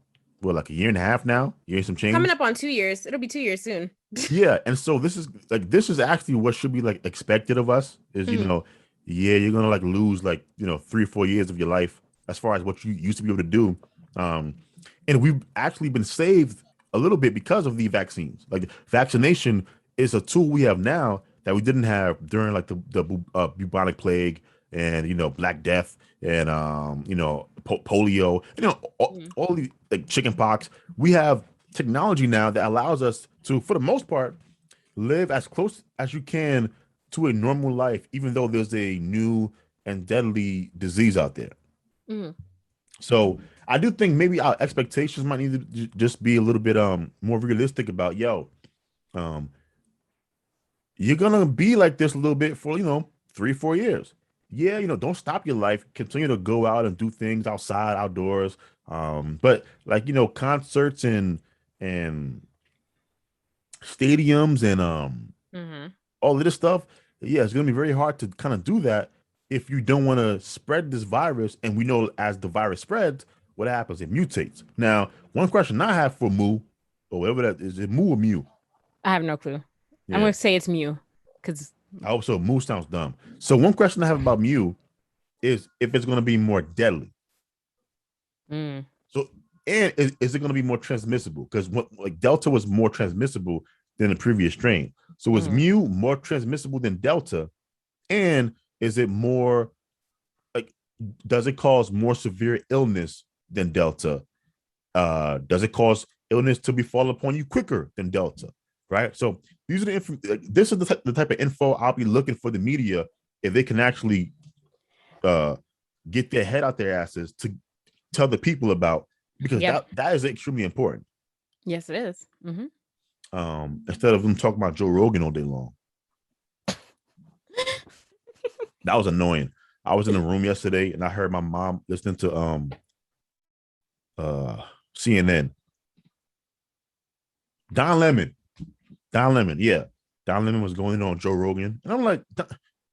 like a year and a half now, year and some Coming change. up on 2 years. It'll be 2 years soon. Yeah, and so this is actually what should be like expected of us is yeah, you're gonna like lose like 3 or 4 years of your life as far as what you used to be able to do. And we've actually been saved a little bit because of the vaccines. Like vaccination is a tool we have now that we didn't have during like the bubonic plague and Black Death and polio, all the like chicken pox. We have technology now that allows us to, for the most part, live as close as you can to a normal life, even though there's a new and deadly disease out there. So I do think maybe our expectations might need to just be a little bit more realistic about um you're gonna be like this a little bit for 3 or 4 years. Yeah, don't stop your life. Continue to go out and do things outside, outdoors. But like concerts and stadiums and all of this stuff. Yeah, it's gonna be very hard to kind of do that if you don't want to spread this virus. And we know as the virus spreads, what happens? It mutates. Now, one question I have for Moo, or whatever that is, it Moo or Mew? I have no clue. Yeah. I'm gonna say it's Mew because I hope so. Moo sounds dumb. So one question I have about Mew is if it's going to be more deadly. So, and is it going to be more transmissible? Because like Delta was more transmissible than the previous strain. So is Mew more transmissible than Delta? And is it more like, does it cause more severe illness than Delta? Does it cause illness to befall upon you quicker than Delta? Right. So these are this is the type of info I'll be looking for the media if they can actually get their head out their asses to tell the people about, because that is extremely important. Yes, it is. Instead of them talking about Joe Rogan all day long. That was annoying. I was in a room yesterday and I heard my mom listening to CNN. Don Lemon, yeah. Don Lemon was going on Joe Rogan. And I'm like,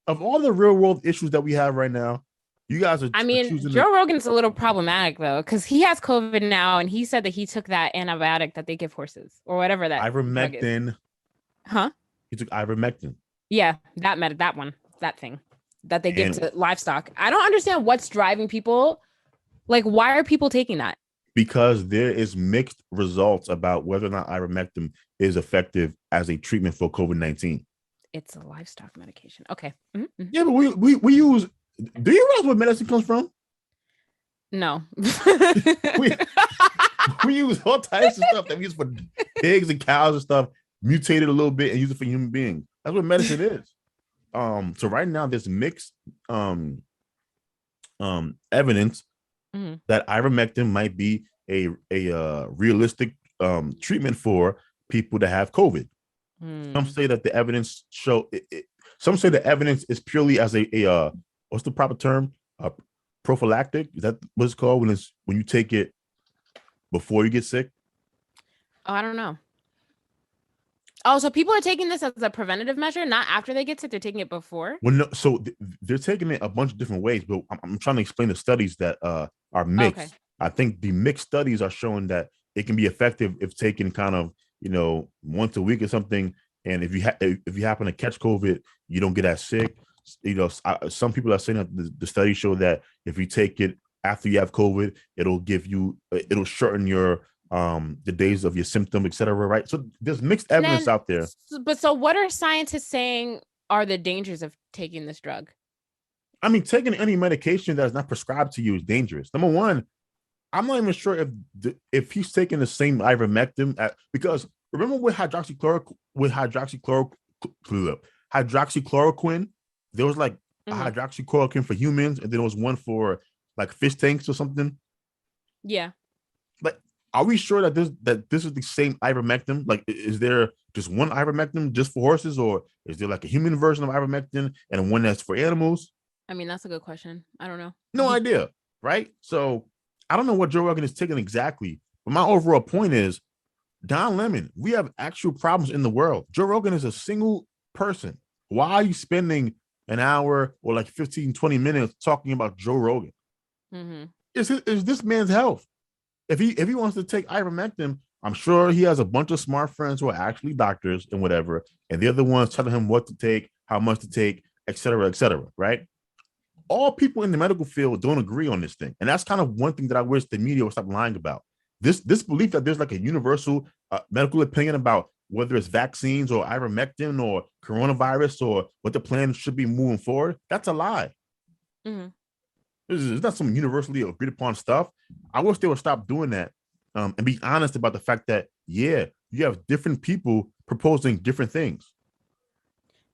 of all the real world issues that we have right now, you guys are Joe Rogan's a little problematic though, because he has COVID now and he said that he took that antibiotic that they give horses or whatever that ivermectin. Huh? He took ivermectin. Yeah, that thing that they give to livestock. I don't understand what's driving people. Like, why are people taking that? Because there is mixed results about whether or not ivermectin is effective as a treatment for COVID-19. It's a livestock medication. Okay. Yeah, but we use. Do you realize where medicine comes from? No. we use all types of stuff that we use for pigs and cows and stuff, mutated a little bit and use it for human beings. That's what medicine is. So right now there's mixed evidence that ivermectin might be a realistic treatment for people that have COVID. Some say that the evidence some say the evidence is purely as a what's the proper term? Prophylactic? Is that what it's called when you take it before you get sick? Oh, I don't know. Oh, so people are taking this as a preventative measure, not after they get sick. They're taking it before. Well, no. So they're taking it a bunch of different ways, but I'm trying to explain the studies that are mixed. Okay. I think the mixed studies are showing that it can be effective if taken kind of once a week or something. And if you happen to catch COVID, you don't get as sick. Some people are saying that the studies show that if you take it after you have COVID, it'll shorten your the days of your symptom, etc. Right? So there's mixed evidence out there. But so what are scientists saying are the dangers of taking this drug? I mean, taking any medication that is not prescribed to you is dangerous. Number one, I'm not even sure if he's taking the same ivermectin because remember with hydroxychloroquine, there was like a hydroxychloroquine for humans, and then there was one for like fish tanks or something. Yeah. But are we sure that this is the same ivermectin? Like, is there just one ivermectin just for horses, or is there like a human version of ivermectin and one that's for animals? I mean, that's a good question. I don't know. No idea, right? So I don't know what Joe Rogan is taking exactly, but my overall point is, Don Lemon, we have actual problems in the world. Joe Rogan is a single person. Why are you spending an hour or like 15, 20 minutes talking about Joe Rogan? Mm-hmm. Is this man's health? If he wants to take ivermectin, I'm sure he has a bunch of smart friends who are actually doctors and whatever, and they're the ones telling him what to take, how much to take, et cetera, right? All people in the medical field don't agree on this thing. And that's kind of one thing that I wish the media would stop lying about. This belief that there's like a universal medical opinion about whether it's vaccines or ivermectin or coronavirus or what the plan should be moving forward, that's a lie. Mm-hmm. It's not some universally agreed upon stuff. I wish they would stop doing that and be honest about the fact that, yeah, you have different people proposing different things.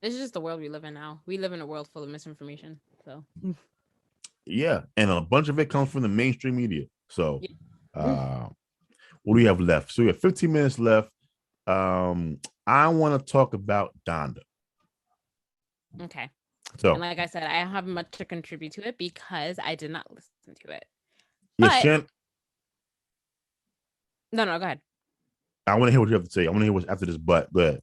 This is just the world we live in now. We live in a world full of misinformation. So yeah, and a bunch of it comes from the mainstream media. So yeah. what do we have left? So we have 15 minutes left. I want to talk about Donda. Okay. So, and like I said, I don't have much to contribute to it because I did not listen to it. Yeah, No, go ahead. I want to hear what you have to say. I want to hear what's after this, but go ahead.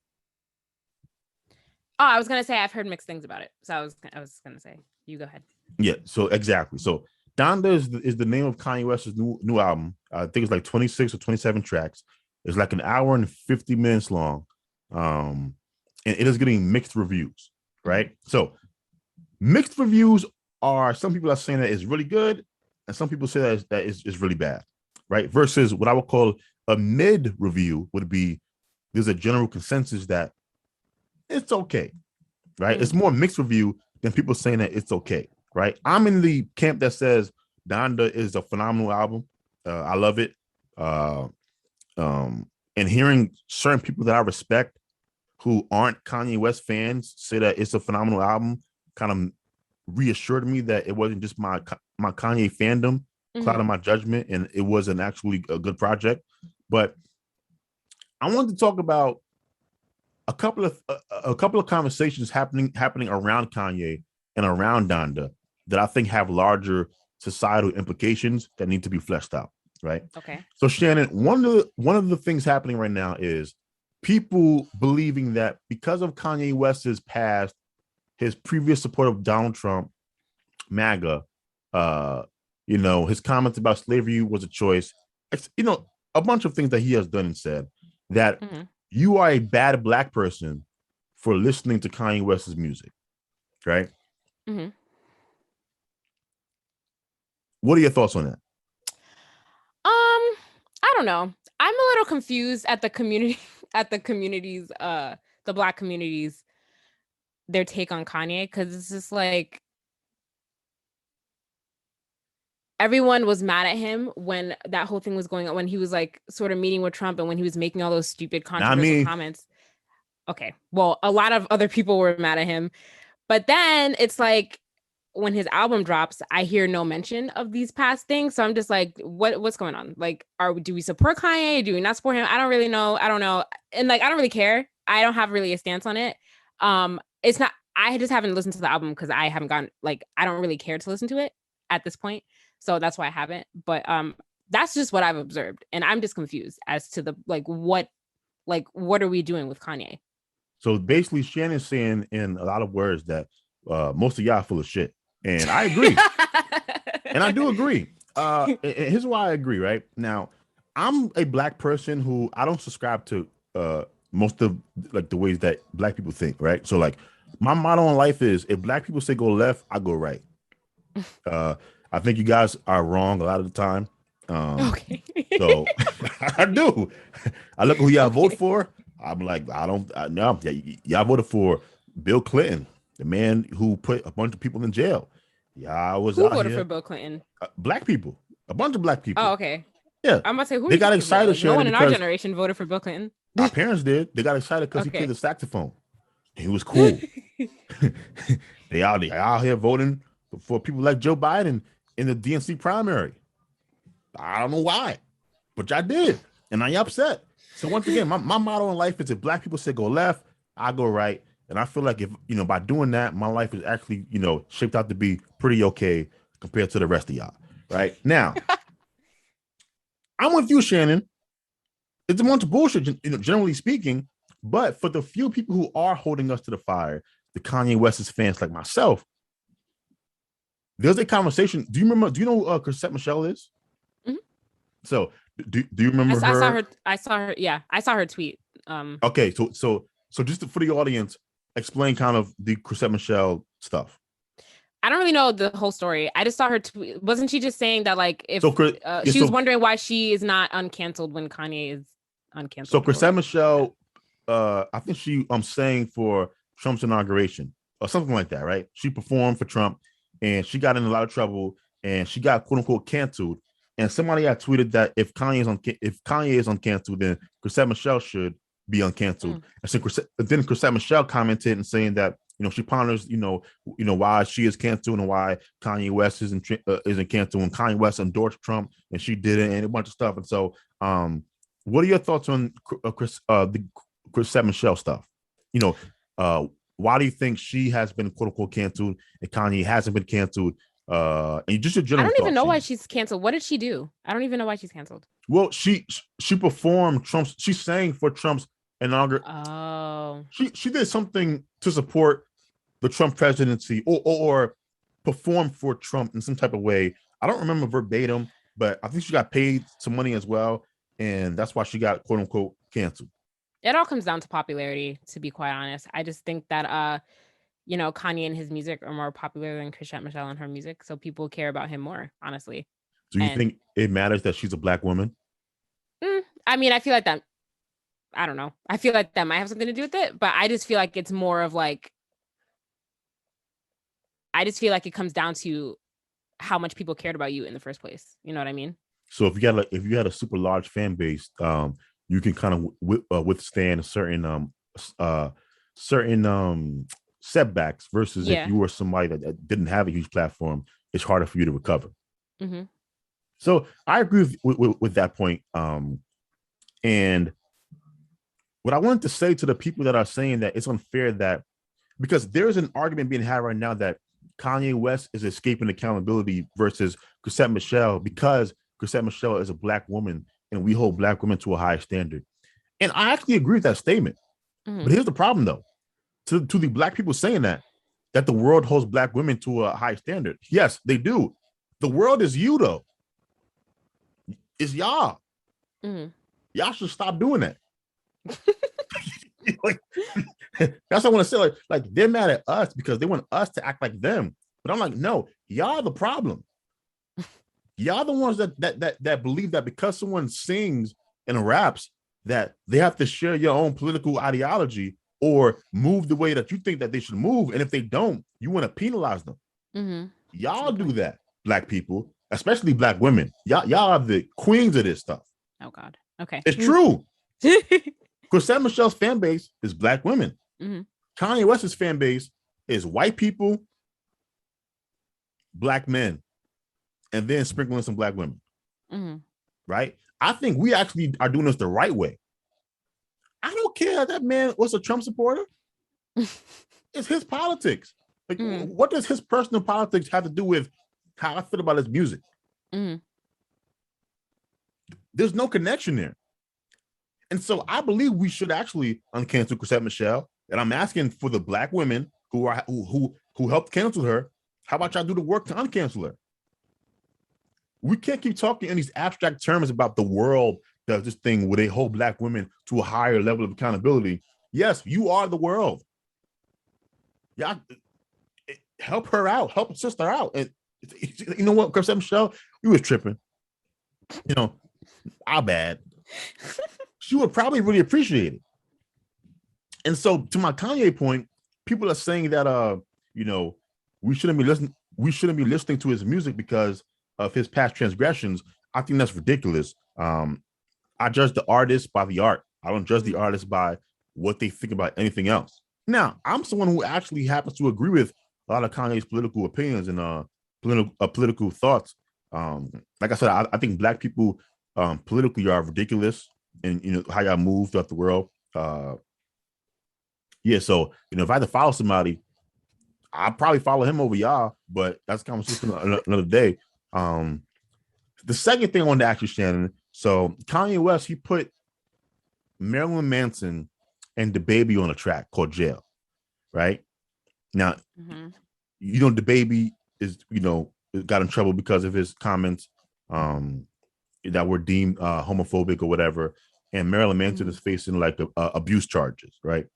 Oh, I was gonna say I've heard mixed things about it. So I was gonna say, you go ahead. Yeah, so exactly. So Donda is the name of Kanye West's new album. I think it's like 26 or 27 tracks. It's like an hour and 50 minutes long. And it is getting mixed reviews, right? So mixed reviews are, some people are saying that it's really good, and some people say that is really bad, right? Versus what I would call a mid review would be, there's a general consensus that it's okay, right? It's more mixed review than people saying that it's okay, right? I'm in the camp that says Donda is a phenomenal album. I love it. And hearing certain people that I respect who aren't Kanye West fans say that it's a phenomenal album kind of reassured me that it wasn't just my Kanye fandom clouding my judgment, and it was an actually a good project. But I wanted to talk about a couple of conversations happening around Kanye and around Donda that I think have larger societal implications that need to be fleshed out. Right. Okay. So Shannon, one of the things happening right now is people believing that because of Kanye West's past, his previous support of Donald Trump, MAGA, his comments about slavery was a choice, a bunch of things that he has done and said, that you are a bad Black person for listening to Kanye West's music, right? Mm-hmm. What are your thoughts on that? I don't know. I'm a little confused at the community, the Black communities, their take on Kanye, because it's just like everyone was mad at him when that whole thing was going on, when he was like sort of meeting with Trump and when he was making all those stupid controversial comments. Okay, well, a lot of other people were mad at him, but then it's like when his album drops, I hear no mention of these past things. So I'm just like, what's going on? Like, do we support Kanye? Do we not support him? I don't really know. I don't know. And like, I don't really care. I don't have really a stance on it. It's not, I just haven't listened to the album because I haven't gotten, like, I don't really care to listen to it at this point. So that's why I haven't. But that's just what I've observed. And I'm just confused as to what are we doing with Kanye? So basically Shannon's saying in a lot of words that most of y'all full of shit. And I agree. And I do agree. And here's why I agree, right? Now, I'm a Black person who I don't subscribe to most of like the ways that Black people think, right? So like my motto in life is, if Black people say go left, I go right. I think you guys are wrong a lot of the time. Okay. So I do. I look who y'all vote for. I'm like, no, y'all voted for Bill Clinton, the man who put a bunch of people in jail. Yeah, who voted for Bill Clinton? Black people, a bunch of Black people. Oh, okay. Yeah, I'm about to say, who they got excited. Like, no one in our generation voted for Bill Clinton. Our parents did. They got excited because he played the saxophone. He was cool. they out here voting for people like Joe Biden in the DNC primary. I don't know why. but y'all did, and now you're upset. So once again, my motto in life is if black people say go left, I go right. And I feel like if by doing that, my life is actually, shaped out to be pretty okay compared to the rest of y'all. Right now, I'm with you, Shannon. It's a bunch of bullshit, generally speaking. But for the few people who are holding us to the fire, the Kanye West's fans like myself, there's a conversation. Do you know who Chrisette Michelle is? Mm-hmm. So do you remember her? I saw her. Yeah, I saw her tweet. Okay, so just for the audience, explain kind of the Chrisette Michelle stuff. I don't really know the whole story. I just saw her tweet. Wasn't she just saying that like if she was wondering why she is not uncanceled when Kanye is uncanceled? So Chrisette Michelle, I think she sang for Trump's inauguration or something like that, right? She performed for Trump and she got in a lot of trouble and she got quote unquote canceled. And somebody had tweeted that if Kanye is uncanceled, then Chrisette Michelle should be uncanceled. And so then Chrisette Michelle commented and saying that she ponders why she is canceled and why Kanye West isn't canceled when Kanye West endorsed Trump and she didn't, and a bunch of stuff. And so, what are your thoughts on the Chrisette Michelle stuff? Why do you think she has been quote unquote canceled and Kanye hasn't been canceled? And just your general. I don't even know why she's canceled. What did she do? I don't even know why she's canceled. Well, she performed Trump's. She sang for Trump's inauguration. Oh. She did something to support the Trump presidency or perform for Trump in some type of way. I don't remember verbatim, but I think she got paid some money as well, and that's why she got quote unquote canceled. It all comes down to popularity, to be quite honest. I just think that Kanye and his music are more popular than Chrisette Michelle and her music, so people care about him more, honestly. Do you think it matters that she's a black woman? I mean, I feel like that. I don't know. I feel like that might have something to do with it, but I just feel like it's more of like. I just feel like it comes down to how much people cared about you in the first place. You know what I mean? So if you had a super large fan base, you can kind of withstand certain setbacks versus if you were somebody that didn't have a huge platform, it's harder for you to recover. Mm-hmm. So I agree with that point. And what I wanted to say to the people that are saying that it's unfair that because there's an argument being had right now that Kanye West is escaping accountability versus Chrisette Michelle because Chrisette Michelle is a black woman and we hold black women to a high standard. And I actually agree with that statement. Mm-hmm. But here's the problem though. To the black people saying that the world holds black women to a high standard. Yes, they do. The world is you though. It's y'all. Mm-hmm. Y'all should stop doing that. That's what I want to say. Like they're mad at us because they want us to act like them. But I'm like, no, y'all the problem. Y'all the ones that believe that because someone sings and raps that they have to share your own political ideology or move the way that you think that they should move. And if they don't, you want to penalize them. Mm-hmm. Y'all do that, black people, especially black women. Y'all are the queens of this stuff. Oh God. Okay. It's true. Chrisette Michelle's fan base is black women. Mm-hmm. Kanye West's fan base is white people, black men, and then sprinkling some black women. Mm-hmm. Right? I think we actually are doing this the right way. I don't care if that man was a Trump supporter. It's his politics. Like, what does his personal politics have to do with how I feel about his music? Mm-hmm. There's no connection there. And so I believe we should actually uncancel Chrisette Michelle. And I'm asking for the black women who helped cancel her. How about y'all do the work to uncancel her? We can't keep talking in these abstract terms about the world does this thing where they hold black women to a higher level of accountability. Yes, you are the world. Y'all help her out, help her sister out. And you know what, Chrisette Michelle, you was tripping. Our bad. She would probably really appreciate it. And so to my Kanye point, people are saying that we shouldn't be listening to his music because of his past transgressions. I think that's ridiculous. I judge the artist by the art. I don't judge the artist by what they think about anything else. Now, I'm someone who actually happens to agree with a lot of Kanye's political opinions and political thoughts. Like I said, I think black people politically y'all are ridiculous, and how y'all move throughout the world. Yeah, so if I had to follow somebody, I'd probably follow him over y'all, but that's a conversation for another day. The second thing I wanted to ask you, Shannon. So Kanye West, he put Marilyn Manson and the baby on a track called Jail, right? Now, the baby is, got in trouble because of his comments that were deemed homophobic or whatever. And Marilyn Manson is facing like abuse charges, right?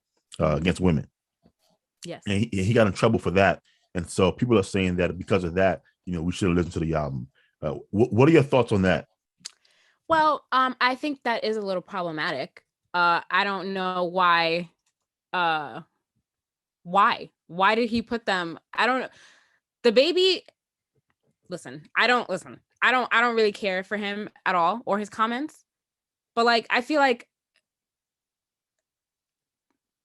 Against women. Yes. And he got in trouble for that. And so people are saying that because of that, we should have listened to the album. What are your thoughts on that? Well, I think that is a little problematic. I don't know why. Why did he put them? I don't know. The baby. I don't really care for him at all or his comments. But like, I feel like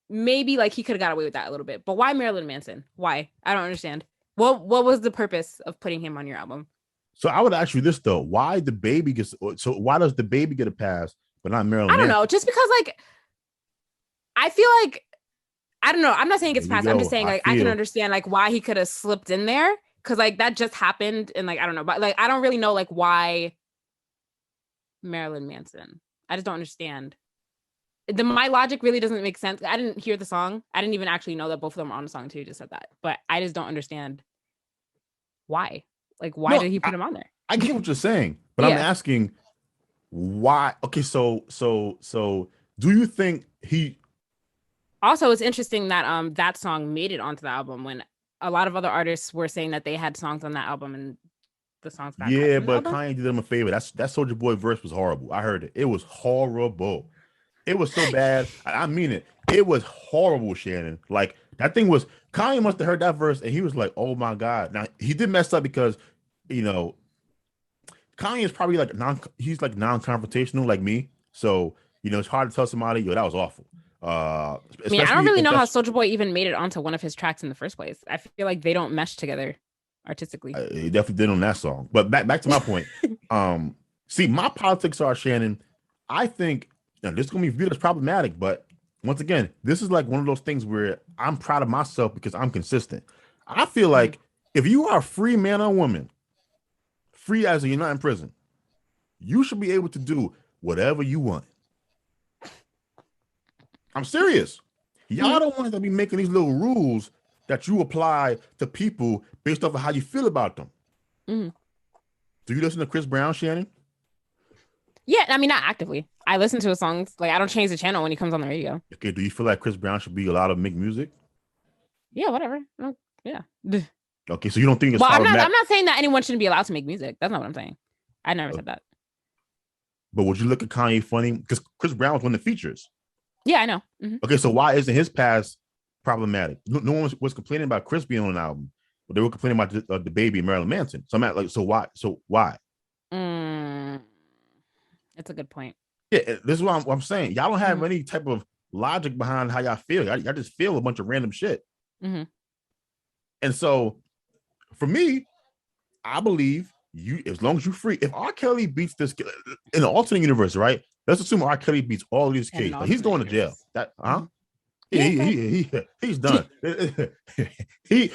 maybe like he could have got away with that a little bit. But why Marilyn Manson? Why? I don't understand. What was the purpose of putting him on your album? So I would ask you this though: why does the baby get a pass, but not Marilyn? I don't know. Just because, like, I feel like I don't know. I'm not saying it gets passed. I'm just saying like I can understand like why he could have slipped in there because like that just happened and like I don't know, but like I don't really know like why Marilyn Manson. I just don't understand. My logic really doesn't make sense. I didn't hear the song. I didn't even actually know that both of them are on the song too. You just said that, but I just don't understand why. Like, why did he put him on there? I get what you're saying, but I'm asking why. Okay, so do you think he? Also, it's interesting that that song made it onto the album when a lot of other artists were saying that they had songs on that album and the songs got cut from the album. Kanye did them a favor. That Soulja Boy verse was horrible. I heard it. It was horrible. It was so bad. I mean it. It was horrible, Shannon. Like that thing was. Kanye must have heard that verse and he was like, "Oh my god!" Now he did mess up because, Kanye is probably like non-confrontational like me. So it's hard to tell somebody, "Yo, that was awful." I mean, I don't really know how Soulja Boy even made it onto one of his tracks in the first place. I feel like they don't mesh together artistically. He definitely did on that song. But back to my point. See, my politics are, Shannon. I think this is gonna be viewed as problematic, but once again, this is like one of those things where I'm proud of myself because I'm consistent. I feel like if you are a free man or woman, free as in you're not in prison, you should be able to do whatever you want. I'm serious. Y'all don't want to be making these little rules that you apply to people based off of how you feel about them. Do you listen to Chris Brown, Shannon? Yeah, I mean, not actively. I listen to his songs. Like, I don't change the channel when he comes on the radio. Okay, do you feel like Chris Brown should be allowed to make music? Yeah, whatever. Yeah. Okay, so you don't think it's I'm not saying that anyone shouldn't be allowed to make music. That's not what I'm saying. I never said that. But would you look at Kanye funny? Because Chris Brown was one of the features. Yeah, I know. Okay, so why isn't his past problematic? No one was complaining about Chris being on an album, but they were complaining about the baby Marilyn Manson. So I'm at like, so why? That's a good point. Yeah, this is what I'm saying. Y'all don't have any type of logic behind how y'all feel. Y'all just feel a bunch of random shit. And so, for me, I believe you, as long as you're free. If R. Kelly beats this in an alternate universe, right? Let's assume R. Kelly beats all of these kids. Like, he's going to jail. He's done. he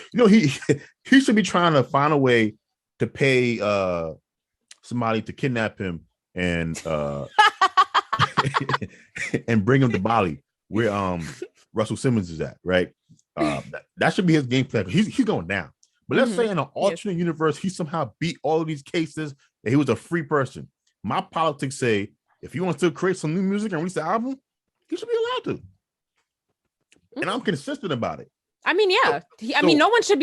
should be trying to find a way to pay somebody to kidnap him and and bring him to Bali, where Russell Simmons is at, right? That should be his game plan. He's going down. But let's say in an alternate universe, he somehow beat all of these cases and he was a free person. My politics say if you want to create some new music and release an album, he should be allowed to. And I'm consistent about it. I mean, yeah. No one should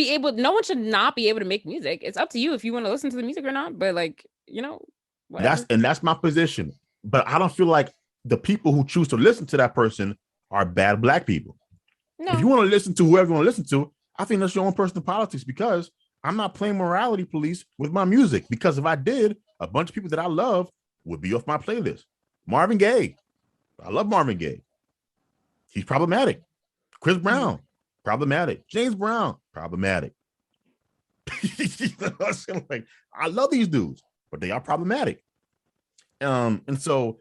not be able to make music. It's up to you if you want to listen to the music or not. But like, whatever. That's my position. But I don't feel like the people who choose to listen to that person are bad black people. No. If you want to listen to whoever you want to listen to, I think that's your own personal politics, because I'm not playing morality police with my music. Because if I did, a bunch of people that I love would be off my playlist. Marvin Gaye. I love Marvin Gaye. He's problematic. Chris Brown, problematic. James Brown, problematic. Like, I love these dudes, but they are problematic. And so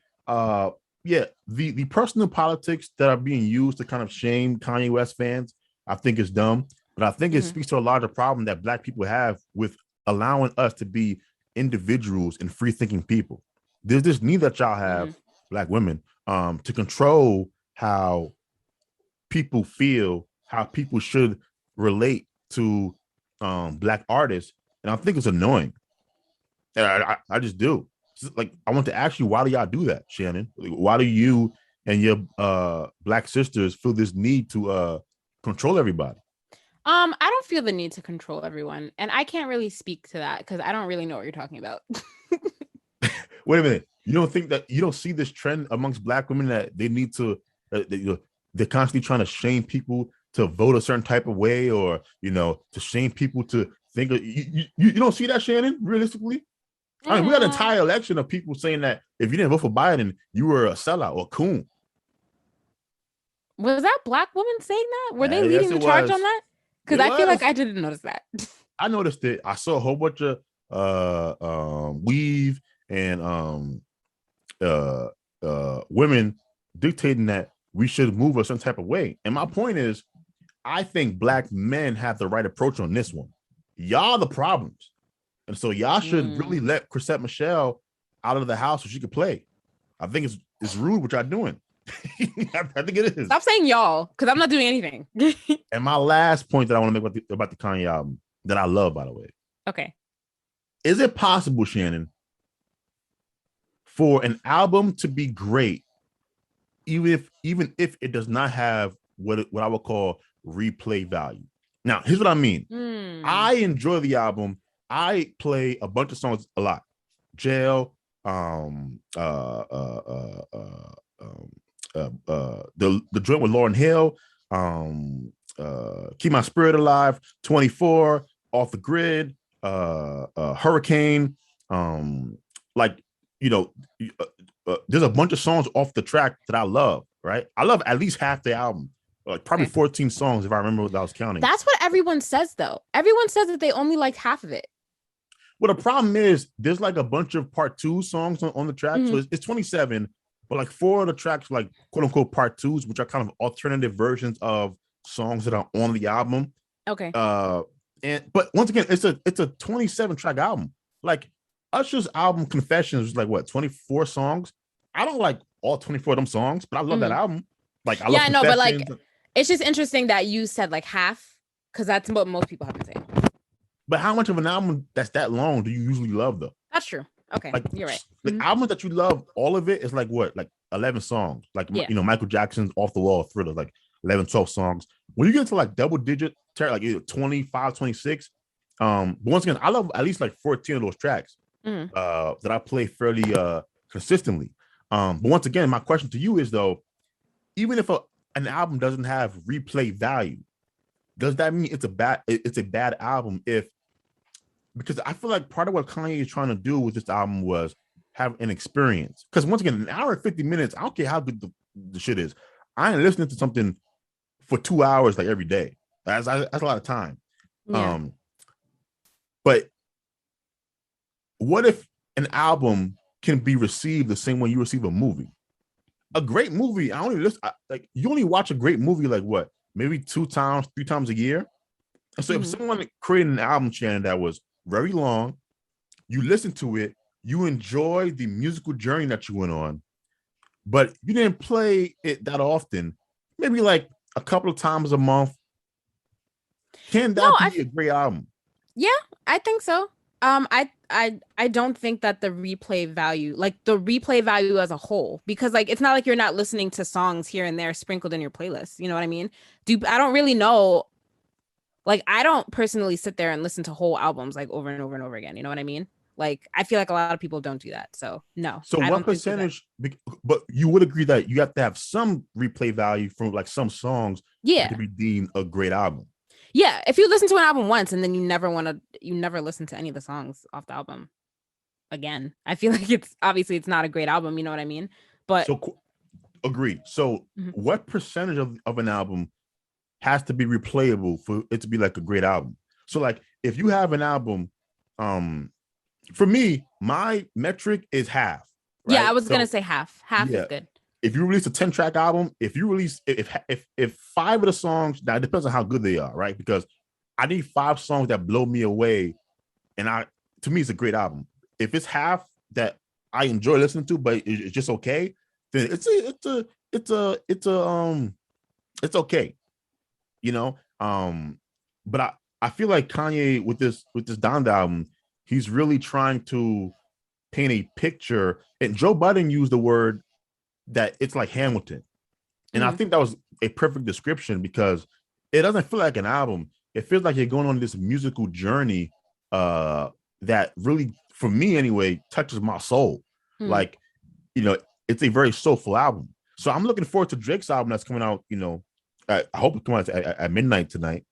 yeah, the personal politics that are being used to kind of shame Kanye West fans, I think is dumb. But I think it Mhm. speaks to a larger problem that Black people have with allowing us to be individuals and free thinking people. There's this need that y'all have, Mhm. Black women, to control how people feel, how people should relate to Black artists. And I think it's annoying. I just do. Like, I want to ask you, why do y'all do that, Shannon? Like, why do you and your Black sisters feel this need to control everybody? I don't feel the need to control everyone, and I can't really speak to that because I don't really know what you're talking about. Wait a minute. You don't think that you don't see this trend amongst Black women that they need to they're constantly trying to shame people to vote a certain type of way, or to shame people to think you don't see that, Shannon, realistically? I mean, we got an Mm, entire election of people saying that if you didn't vote for Biden, you were a sellout or a coon. was that Black woman saying that? Were they leading Yes, the it charge on was. that? Because It I feel like was. I didn't notice that. I noticed it. I saw a whole bunch of weave and uh, women dictating that we should move a certain type of way. And my point is, I think Black men have the right approach on this one. Y'all the problems. And so y'all should Mm. really let Chrisette Michelle out of the house so she could play. I think it's rude what y'all doing. I think it is. Stop saying y'all, because I'm not doing anything. And my last point that I want to make about the Kanye album that I love, by the way, Okay. is it possible, Shannon, for an album to be great, even if it does not have what I would call replay value? Now, here's what I mean. Mm. I enjoy the album. I play a bunch of songs a lot. Jail, the joint with Lauryn Hill, Keep My Spirit Alive, 24, Off the Grid, Hurricane, like you know, there's a bunch of songs off the track that I love. Right, I love at least half the album, like probably Okay. 14 songs if I remember what I was counting. That's what everyone says, though. Everyone says that they only liked half of it. Well, the problem is there's like a bunch of part two songs on the track. So Mhm. it's 27, but like four of the tracks, like quote unquote part twos, which are kind of alternative versions of songs that are on the album. Okay. But once again, it's a 27 track album. Like Usher's album Confessions was like what, 24 songs? I don't like all 24 of them songs, but I love that Mhm. album. Like I Yeah, love I know, but like, Confessions. it's just interesting that you said like half, because that's what most people have been saying. But how much of an album that's that long do you usually love though? That's true. Okay, Like you're right. the Mhm. album that you love, all of it is like what, like 11 songs. Like Yeah. Michael Jackson's Off the Wall Thriller, like 11, 12 songs. When you get to like double digit, like either 25, 26. But once again, I love at least like 14 of those tracks Mhm. that I play fairly consistently. But once again, my question to you is though, even if an album doesn't have replay value, does that mean it's a bad album? If Because I feel like part of what Kanye is trying to do with this album was have an experience. Because once again, an hour and 50 minutes, I don't care how good the shit is. I ain't listening to something for 2 hours like every day. That's a lot of time. Yeah. Um, but what if an album can be received the same way you receive a movie? A great movie, I only listen, like you only watch a great movie like what, maybe 2 times, 3 times a year. And so if Mhm. someone created an album, Shannon, that was very long, you listen to it, you enjoy the musical journey that you went on, but you didn't play it that often, maybe like a couple of times a month. Can No, that be a great album? yeah, I think so. I don't think that the replay value, like the replay value as a whole, because like it's not like you're not listening to songs here and there sprinkled in your playlist. You know what I mean? I don't really know. Like I don't personally sit there and listen to whole albums like over and over and over again. You know what I mean? Like I feel like a lot of people don't do that. So no, So I what don't think that. percentage, but you would agree that you have to have some replay value from like some songs for it Yeah. to be deemed a great album. Yeah. If you listen to an album once and then you never listen to any of the songs off the album again, I feel like it's not a great album. You know what I mean? But So agreed. So mhm. what percentage of an album has to be replayable for it to be like a great album? So like if you have an album, for me, my metric is half. Yeah, right? I was So gonna say half. Half is yeah, good. if you release a 10-track album, if you release if five of the songs, now it depends on how good they are, right? Because I need five songs that blow me away, and to me it's a great album. If it's half that I enjoy listening to, but it's just okay, then it's okay, you know. But I feel like Kanye with this Donda album, he's really trying to paint a picture. And Joe Budden used the word that it's like Hamilton. And I think that was a perfect description because it doesn't feel like an album. It feels like you're going on this musical journey that really, for me anyway, touches my soul. Like, it's a very soulful album. So I'm looking forward to Drake's album that's coming out, I hope it comes out at midnight tonight.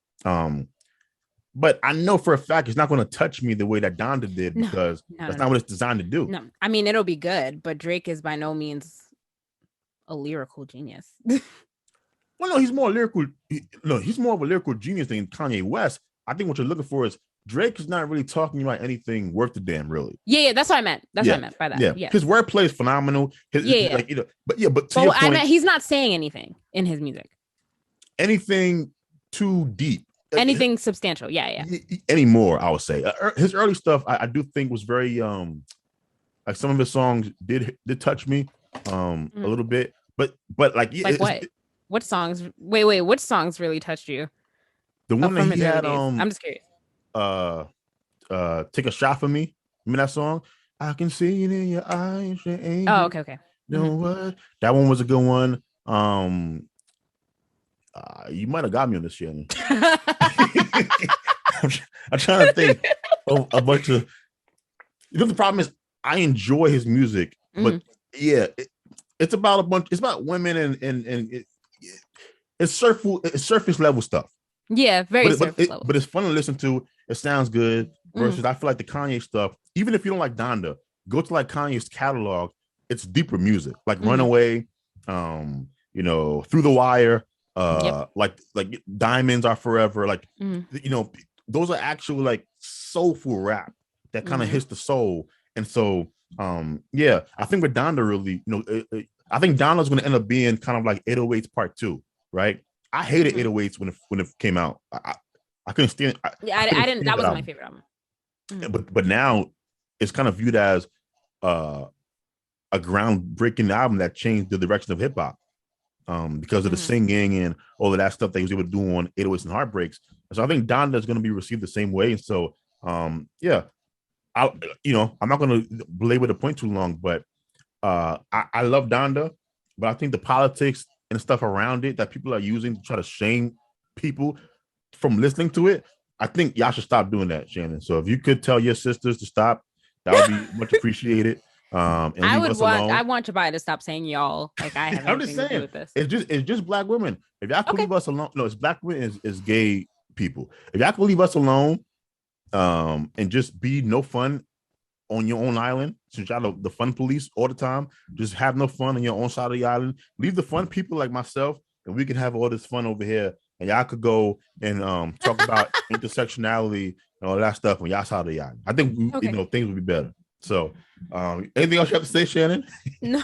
But I know for a fact it's not going to touch me the way that Donda did because that's not what it's designed to do. No, I mean, it'll be good, but Drake is by no means a lyrical genius. Well, no, he's more lyrical. He's more of a lyrical genius than Kanye West. I think what you're looking for is Drake is not really talking about anything worth a damn, really. Yeah, that's what I meant. That's what I meant by that. Yeah. His wordplay is phenomenal. But to your point, I meant he's not saying anything in his music. Anything too deep. Anything substantial. Yeah. Anymore, I would say. His early stuff, I do think was very like some of his songs did touch me a little bit. But like what songs? Wait, which songs really touched you? The one that he had I'm just curious. Take a Shot for Me. Remember that song? I can see it in your eyes. Oh, okay. You know what? That one was a good one. You might have got me on this, Shannon. I'm trying to think of a bunch of. The problem is I enjoy his music, but it's about a bunch. It's about women and it's surface level stuff. Yeah, very surface level. But it's fun to listen to. It sounds good. Versus, I feel like the Kanye stuff. Even if you don't like Donda, go to like Kanye's catalog. It's deeper music, like Runaway, Through the Wire. Like Diamonds Are Forever, like those are actual like soulful rap that kind of hits the soul. And so I think with Donda really, I think Donda's going to end up being kind of like 808s Part 2, right? I hated 808s when it came out. I couldn't stand. I didn't. That wasn't my favorite album. But now it's kind of viewed as a groundbreaking album that changed the direction of hip hop. Because of the singing and all of that stuff that he was able to do on 808s and Heartbreaks. So I think Donda is going to be received the same way. And so, I'm not going to belabor the point too long, but I love Donda, but I think the politics and stuff around it that people are using to try to shame people from listening to it, I think y'all should stop doing that, Shannon. So if you could tell your sisters to stop, that would be much appreciated. And I want Jabari to stop saying y'all. Like I have anything to do with this. It's just black women. If y'all could leave us alone, no, it's black women is gay people. If y'all could leave us alone, and just be no fun on your own island, since y'all the fun police all the time, just have no fun on your own side of the island. Leave the fun people like myself, and we can have all this fun over here. And y'all could go and talk about intersectionality and all that stuff on y'all side of the island. I think things would be better. So, anything else you have to say, Shannon? No.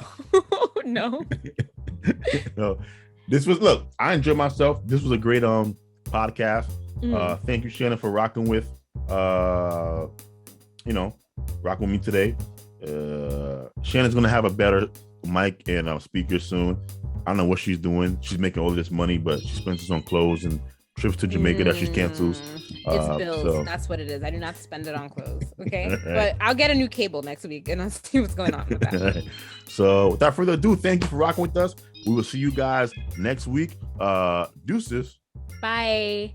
No. I enjoyed myself. This was a great podcast. Thank you, Shannon, for rocking with me today. Shannon's gonna have a better mic and speaker soon. I don't know what she's doing. She's making all this money, but she spends it on clothes and trips to Jamaica that she cancels. It's bills. So. That's what it is. I do not spend it on clothes. Okay. But I'll get a new cable next week and I'll see what's going on with that. So without further ado, thank you for rocking with us. We will see you guys next week. Deuces. Bye.